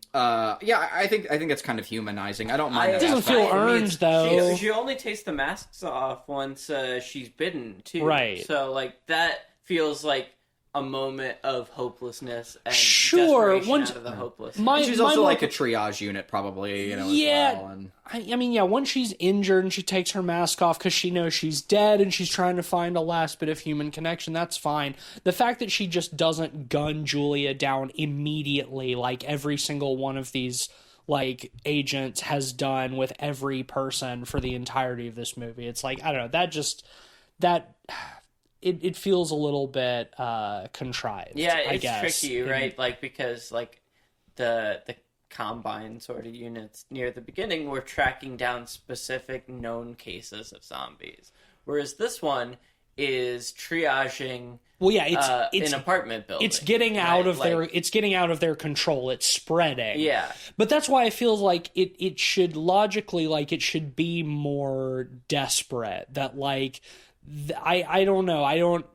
think it's kind of humanizing. I don't mind. It doesn't feel earned though. She only takes the masks off once she's bitten too. Right. So like that feels like a moment of hopelessness and Sure, desperation once- out of the hopeless. She's also like a triage unit, probably. As well, and I mean, once she's injured and she takes her mask off because she knows she's dead and she's trying to find a last bit of human connection, that's fine. The fact that she just doesn't gun Julia down immediately like every single one of these like agents has done with every person for the entirety of this movie, it's like, I don't know, it feels a little bit contrived. Yeah, I it's guess. tricky, right? Like because like the combine sort of units near the beginning were tracking down specific known cases of zombies, whereas this one is triaging. Well, yeah, it's an apartment building. It's getting out of their control. It's spreading. Yeah, but that's why I feel like it should logically, like, it should be more desperate. That, like, I don't know. I don't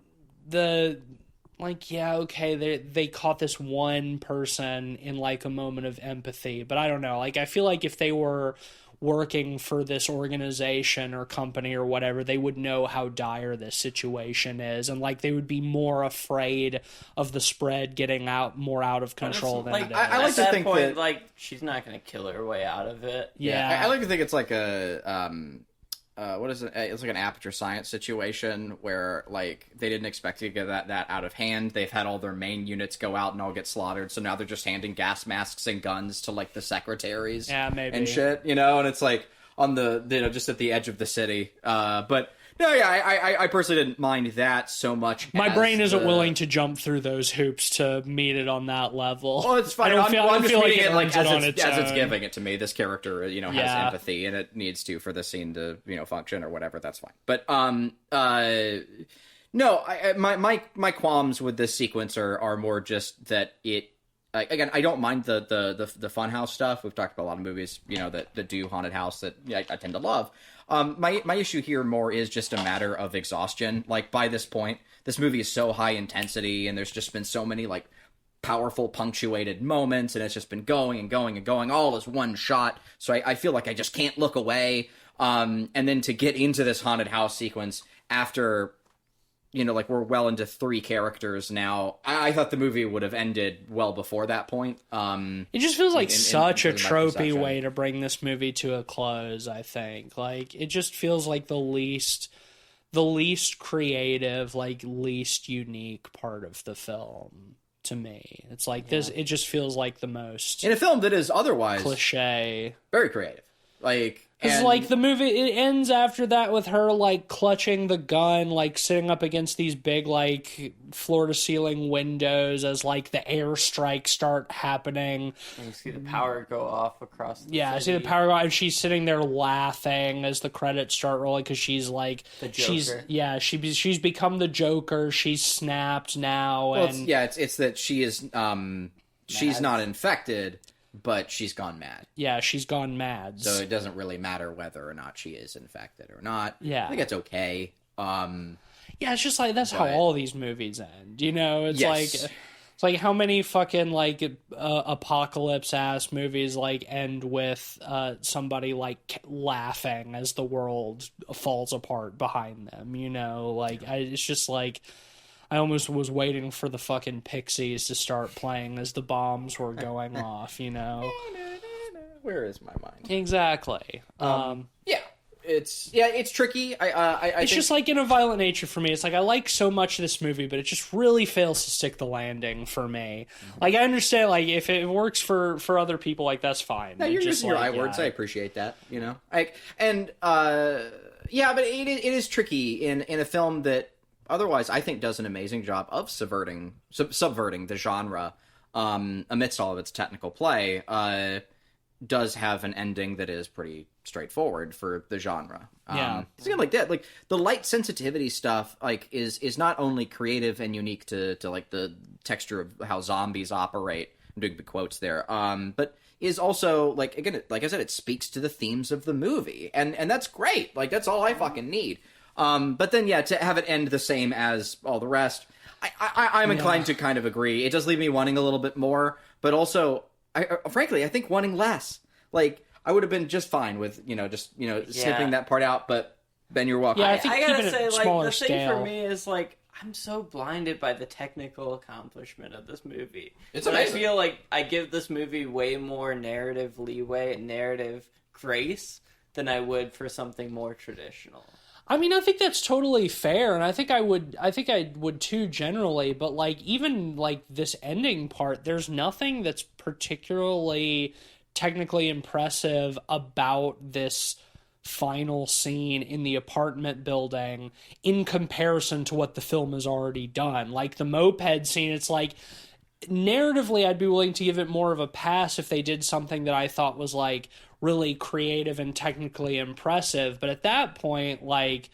yeah, okay, they caught this one person in, like, a moment of empathy, but I don't know. Like, I feel like if they were working for this organization or company or whatever, they would know how dire this situation is, and, like, they would be more afraid of the spread getting out of control than it is. I like to think that, like, she's not going to kill her way out of it. Yeah. I like to think it's like a what is it? It's like an Aperture Science situation where, like, they didn't expect to get that out of hand. They've had all their main units go out and all get slaughtered, so now they're just handing gas masks and guns to, like, the secretaries, maybe, and shit, you know. And it's like on the, you know, just at the edge of the city. But no, yeah, I personally didn't mind that so much. My brain isn't willing to jump through those hoops to meet it on that level. Well, it's fine. I'm just feel like it like as it's giving it to me. This character, you know, has empathy, and it needs to for the scene to, you know, function or whatever. That's fine. But no, my qualms with this sequence are more just that it. Again, I don't mind the funhouse stuff. We've talked about a lot of movies, you know, that do haunted house that I tend to love. My issue here more is just a matter of exhaustion. Like, by this point, this movie is so high intensity, and there's just been so many, like, powerful punctuated moments, and it's just been going and going and going, all as one shot. So I feel like I just can't look away. And then to get into this haunted house sequence after, you know, like, we're well into 3 characters now. I thought the movie would have ended well before that point. It just feels like such a tropey way to bring this movie to a close, I think. Like, it just feels like the least creative, like, least unique part of the film to me. It's like this, it just feels like the most... In a film that is otherwise... cliche. Very creative. Like... Because, like, the movie, it ends after that with her, like, clutching the gun, like, sitting up against these big, like, floor-to-ceiling windows as, like, the airstrikes start happening. And you see the power go off across the city. I see the power go off, and she's sitting there laughing as the credits start rolling, because she's, like... The Joker. She's become the Joker, she's snapped now, well, and... It's that she is, she's not infected... But she's gone mad. Yeah, she's gone mad. So it doesn't really matter whether or not she is infected or not. Yeah. I think it's okay. Yeah, it's just like, that's how all these movies end. You know, it's like how many fucking, like, apocalypse-ass movies, like, end with somebody, like, laughing as the world falls apart behind them, you know? Like, it's just like... I almost was waiting for the fucking Pixies to start playing as the bombs were going off, you know? Where is my mind? Exactly. It's tricky. I it's just like in A Violent Nature for me. It's like I like so much of this movie, but it just really fails to stick the landing for me. Mm-hmm. Like, I understand, like, if it works for other people, like, that's fine. No, you're using your words. I appreciate that, you know? But it is tricky in a film that otherwise I think does an amazing job of subverting the genre amidst all of its technical play. Does have an ending that is pretty straightforward for the genre. Something like that, like the light sensitivity stuff, like is not only creative and unique to like the texture of how zombies operate. I'm doing big quotes there. But is also, like, again, like I said, it speaks to the themes of the movie, and that's great. Like, that's all I fucking need. But then, to have it end the same as all the rest, I'm inclined to kind of agree. It does leave me wanting a little bit more, but also, frankly, I think wanting less. Like, I would have been just fine with, snipping that part out, but Ben, you're welcome. Yeah, I think I gotta keeping say, it like, smaller the thing scale. for me is, like, I'm so blinded by the technical accomplishment of this movie. It's amazing. amazing. I feel like I give this movie way more narrative leeway and narrative grace than I would for something more traditional. I mean, I think that's totally fair, and I think I would too generally, but, like, even, like, this ending part, there's nothing that's particularly technically impressive about this final scene in the apartment building in comparison to what the film has already done. Like, the moped scene, it's like, narratively, I'd be willing to give it more of a pass if they did something that I thought was like really creative and technically impressive. But at that point, like,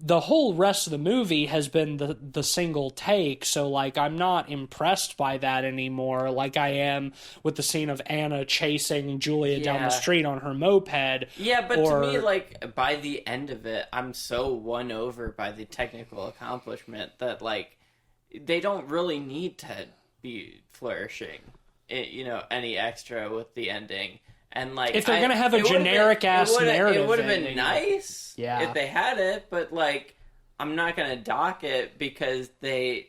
the whole rest of the movie has been the single take, so like I'm not impressed by that anymore like I am with the scene of Anna chasing Julia down the street on her moped. Yeah, but to me, like, by the end of it, I'm so won over by the technical accomplishment that, like, they don't really need to be flourishing, any extra with the ending. And, like, if they're gonna have a generic-ass narrative, it would have been nice if they had it, but, like, I'm not gonna dock it because they,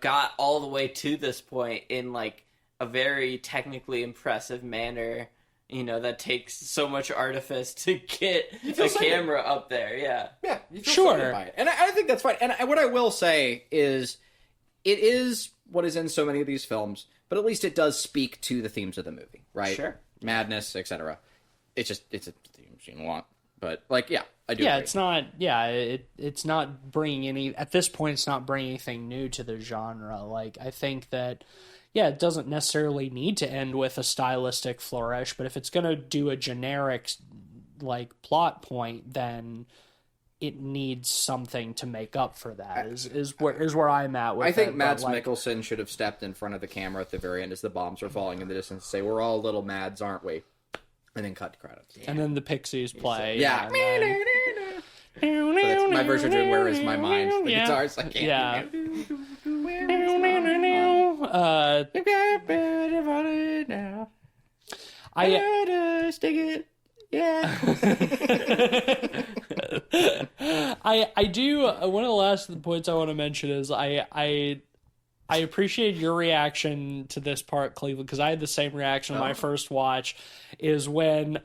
got all the way to this point in, like, a very technically impressive manner, that takes so much artifice to get a camera up there, Yeah, you feel excited by it. And I think that's fine. And what I will say is, it is what is in so many of these films, but at least it does speak to the themes of the movie, right? Sure. Madness, etc. It's a theme you want, but like, I do. Yeah, agree. it's not bringing any. At this point, it's not bringing anything new to the genre. Like, I think that, it doesn't necessarily need to end with a stylistic flourish, but if it's gonna do a generic, like, plot point, then it needs something to make up for that. Is where I'm at with it. I think Mads Mikkelsen should have stepped in front of the camera at the very end as the bombs were falling in the distance, say, "We're all little Mads, aren't we?" And then cut to credits. And then the Pixies play. Yeah. So that's my version of "Where Is My Mind." The guitars, I can't. I stick it. Yeah. I do. One of the last points I want to mention is I appreciate your reaction to this part, Cleveland, because I had the same reaction on my first watch. Is when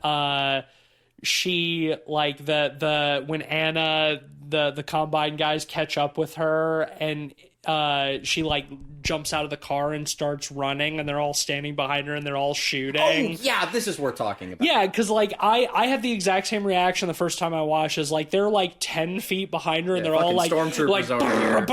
she, like, when Anna, the Combine guys catch up with her, and she, like, jumps out of the car and starts running, and they're all standing behind her and they're all shooting. Oh, yeah, this is worth talking about. Yeah, because, like, I had the exact same reaction the first time I watched. Is like, they're like 10 feet behind her, and they're all like stormtroopers like over here.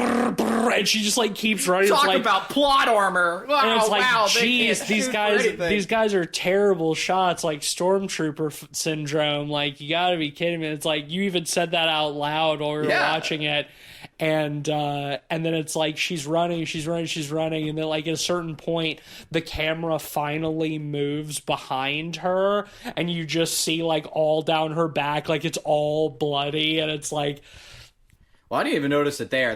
And she just, like, keeps running. Talk it's like, about plot armor. Wow, and it's like, wow, geez, these guys are terrible shots, like stormtrooper syndrome. Like, you gotta be kidding me. It's like, you even said that out loud while we were watching it. And then it's like she's running, and then, like, at a certain point the camera finally moves behind her, and you just see, like, all down her back, like, it's all bloody, and it's like, well, I didn't even notice it there.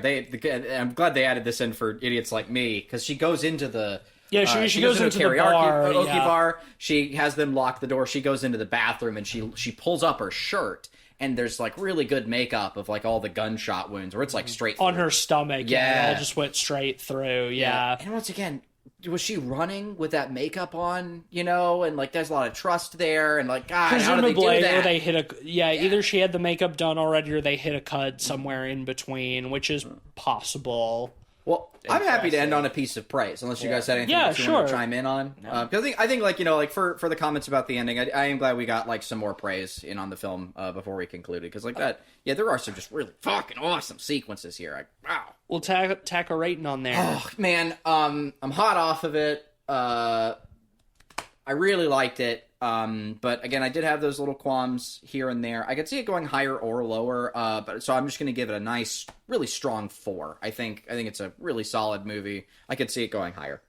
I'm glad they added this in for idiots like me, because she goes into the she goes into the bar. She has them lock the door. She goes into the bathroom and she pulls up her shirt. And there's, like, really good makeup of, like, all the gunshot wounds where it's, like, straight through. On her stomach. Yeah. It all just went straight through. Yeah. And once again, was she running with that makeup on, and, like, there's a lot of trust there, and, like, God, how do they do that? Or they hit either she had the makeup done already or they hit a cut somewhere in between, which is possible. Well, I'm happy to end on a piece of praise, unless you guys had anything else you want to chime in on. Because I think, like, like, for the comments about the ending, I am glad we got, like, some more praise in on the film before we concluded. Because, like, there are some just really fucking awesome sequences here. Wow. We'll tack a rating on there. Oh, man, I'm hot off of it. I really liked it. But again, I did have those little qualms here and there. I could see it going higher or lower. But so I'm just going to give it a nice, really strong 4. I think it's a really solid movie. I could see it going higher,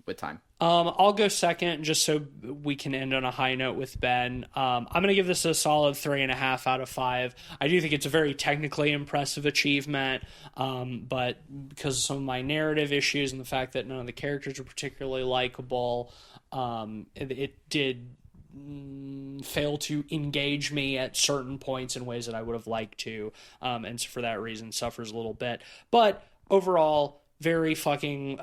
with time. I'll go second just so we can end on a high note with Ben. I'm going to give this a solid 3.5 out of 5. I do think it's a very technically impressive achievement. But because of some of my narrative issues and the fact that none of the characters are particularly likable, it did fail to engage me at certain points in ways that I would have liked to, and so for that reason suffers a little bit. But overall, very fucking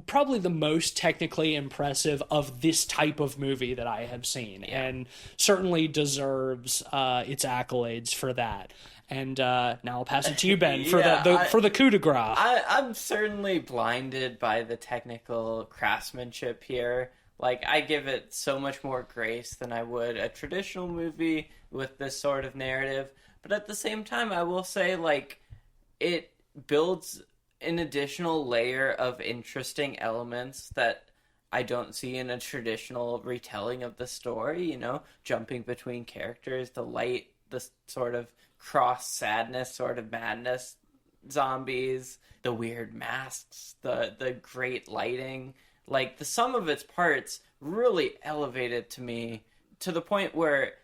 probably the most technically impressive of this type of movie that I have seen, and certainly deserves its accolades for that. And now I'll pass it to you, Ben, for the coup de grace. I'm certainly blinded by the technical craftsmanship here. Like, I give it so much more grace than I would a traditional movie with this sort of narrative. But at the same time, I will say, like, it builds an additional layer of interesting elements that I don't see in a traditional retelling of the story, jumping between characters, the sort of cross sadness, sort of madness zombies, the weird masks, the great lighting. Like, the sum of its parts really elevated to me to the point where,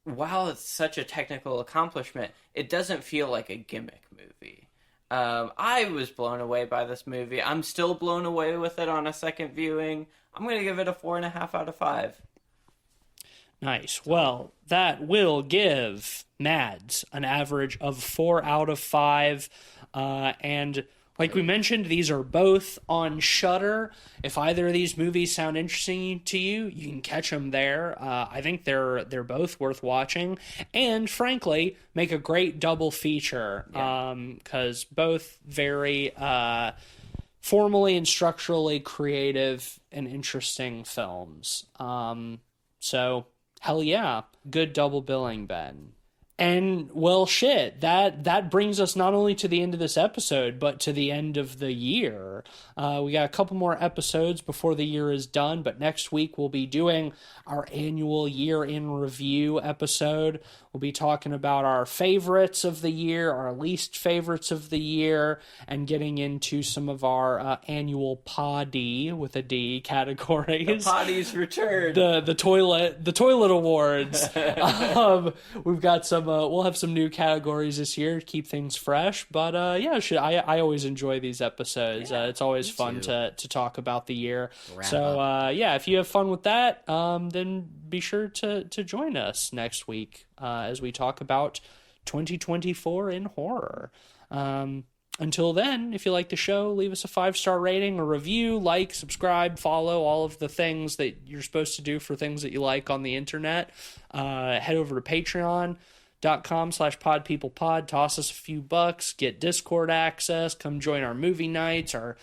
while it's such a technical accomplishment, it doesn't feel like a gimmick movie. I was blown away by this movie. I'm still blown away with it on a second viewing. I'm going to give it a 4.5 out of 5. Nice. Well, that will give Mads an average of 4 out of 5. And like we mentioned, these are both on Shudder. If either of these movies sound interesting to you, you can catch them there. I think they're both worth watching, and frankly, make a great double feature. Because both very formally and structurally creative and interesting films. So hell yeah, good double billing, Ben. And, well, shit, that brings us not only to the end of this episode, but to the end of the year. We got a couple more episodes before the year is done, but next week we'll be doing our annual year in review episode. We'll be talking about our favorites of the year, our least favorites of the year, and getting into some of our annual poddy with a D categories. The poddy's returned. The toilet awards. We've got some. We'll have some new categories this year to keep things fresh. But I always enjoy these episodes. It's always fun to talk about the year. If you have fun with that, then be sure to join us next week as we talk about 2024 in horror. Until then, if you like the show, leave us a 5-star rating, a review, like, subscribe, follow, all of the things that you're supposed to do for things that you like on the internet. Head over to patreon.com/podpeoplepod, toss us a few bucks, get Discord access, come join our movie nights, our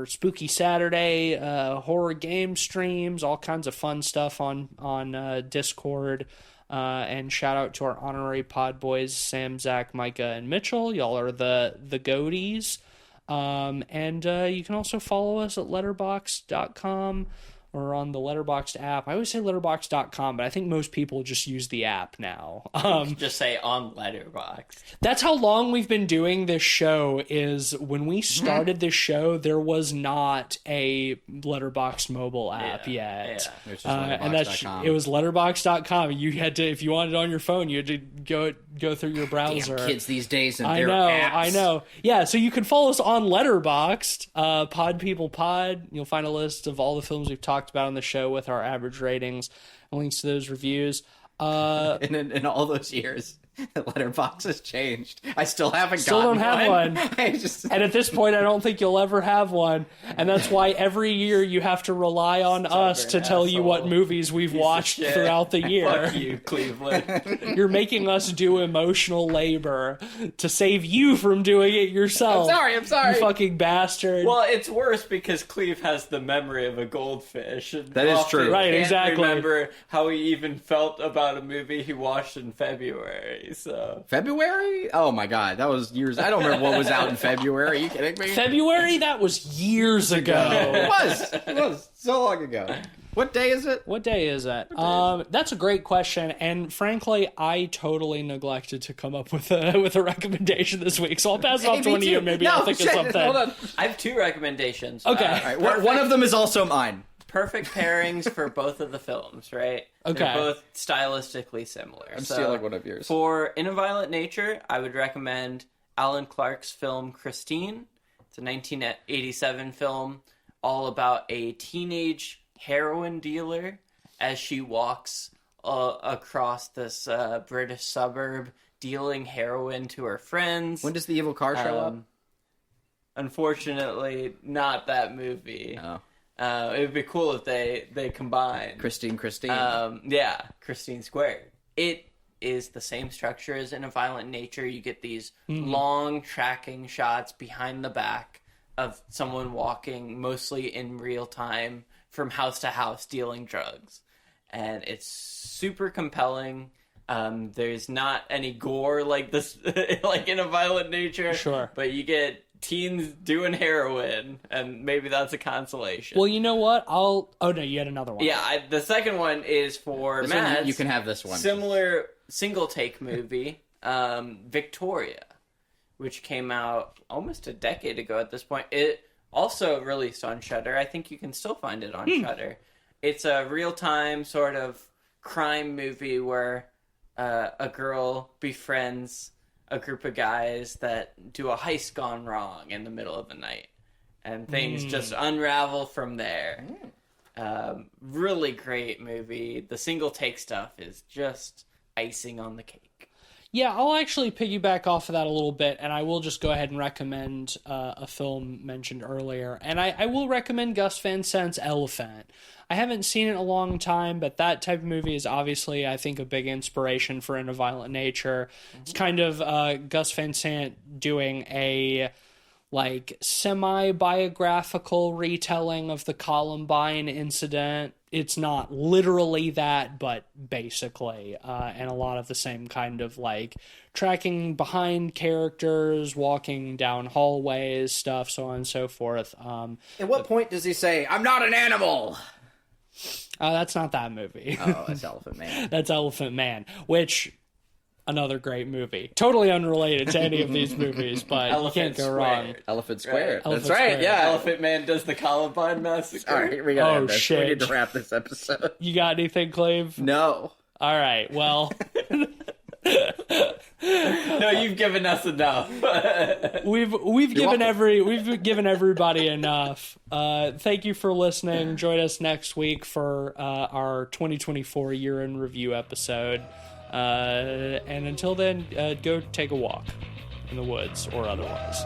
spooky Saturday horror game streams, all kinds of fun stuff on Discord. And shout out to our honorary pod boys, Sam, Zach, Micah, and Mitchell. Y'all are the goaties. And you can also follow us at letterboxd.com or on the Letterboxd app. I always say letterboxd.com, but I think most people just use the app now. Just say on Letterboxd. That's how long we've been doing this show. Is when we started this show, there was not a Letterboxd mobile app yet. Which is and it was letterboxd.com. You had to, if you wanted it on your phone, you had to go through your browser. Damn kids these days and their apps. I know. Yeah, so you can follow us on Letterboxd, Pod People Pod. You'll find a list of all the films we've talked about on the show with our average ratings and links to those reviews. And in all those years, the letterbox has changed. I still don't have one. And at this point, I don't think you'll ever have one. And that's why every year you have to rely on us to tell you what movies we've watched throughout the year. Fuck you, Cleveland. You're making us do emotional labor to save you from doing it yourself. I'm sorry. You fucking bastard. Well, it's worse because Cleve has the memory of a goldfish. And that is true. Right, exactly. Remember how he even felt about a movie he watched in February. So February? Oh my god, that was years. I don't remember what was out in February. Are you kidding me? February? That was years ago. It was so long ago. What day is it? What day is it? That's a great question, and frankly, I totally neglected to come up with a recommendation this week. So I'll pass it off to one of you, and maybe I'll think of something. Hold on. I have 2 recommendations. Okay. All right, one of them is also mine. Perfect pairings for both of the films, right? Okay. They're both stylistically similar. I'm stealing one of yours. For In a Violent Nature, I would recommend Alan Clark's film Christine. It's a 1987 film all about a teenage heroin dealer as she walks across this British suburb dealing heroin to her friends. When does the evil car show up? Unfortunately, not that movie. Oh. It would be cool if they combined. Christine. Christine Squared. It is the same structure as In a Violent Nature. You get these long tracking shots behind the back of someone walking mostly in real time from house to house dealing drugs. And it's super compelling. There's not any gore like this, like In a Violent Nature. Sure. But you get teens doing heroin, and maybe that's a consolation. Well, you know what? Oh no, you had another one. Yeah, the second one is for This one, Matt. you can have this one. Similar single take movie, Victoria, which came out almost a decade ago at this point. It also released on Shudder. I think you can still find it on Shudder. It's a real-time sort of crime movie where a girl befriends a group of guys that do a heist gone wrong in the middle of the night. And things just unravel from there. Really great movie. The single take stuff is just icing on the cake. Yeah, I'll actually piggyback off of that a little bit, and I will just go ahead and recommend a film mentioned earlier. And I will recommend Gus Van Sant's Elephant. I haven't seen it in a long time, but that type of movie is obviously, I think, a big inspiration for In a Violent Nature. It's kind of Gus Van Sant doing a like semi-biographical retelling of the Columbine incident. It's not literally that, but basically, and a lot of the same kind of like tracking behind characters, walking down hallways, stuff, so on and so forth. At what point does he say, "I'm not an animal"? That's not that movie. Oh, that's Elephant Man. That's Elephant Man, which another great movie. Totally unrelated to any of these movies, but you can't go wrong. Elephant Square. Right. That's Elephant right, Square. yeah. Elephant Man does the Columbine Massacre. All right, we gotta end this. shit. We need to wrap this episode. You got anything, Clave? No. All right, well... No, you've given us enough. We've given everybody enough. Thank you for listening. Join us next week for our 2024 year in review episode. And until then, go take a walk in the woods or otherwise.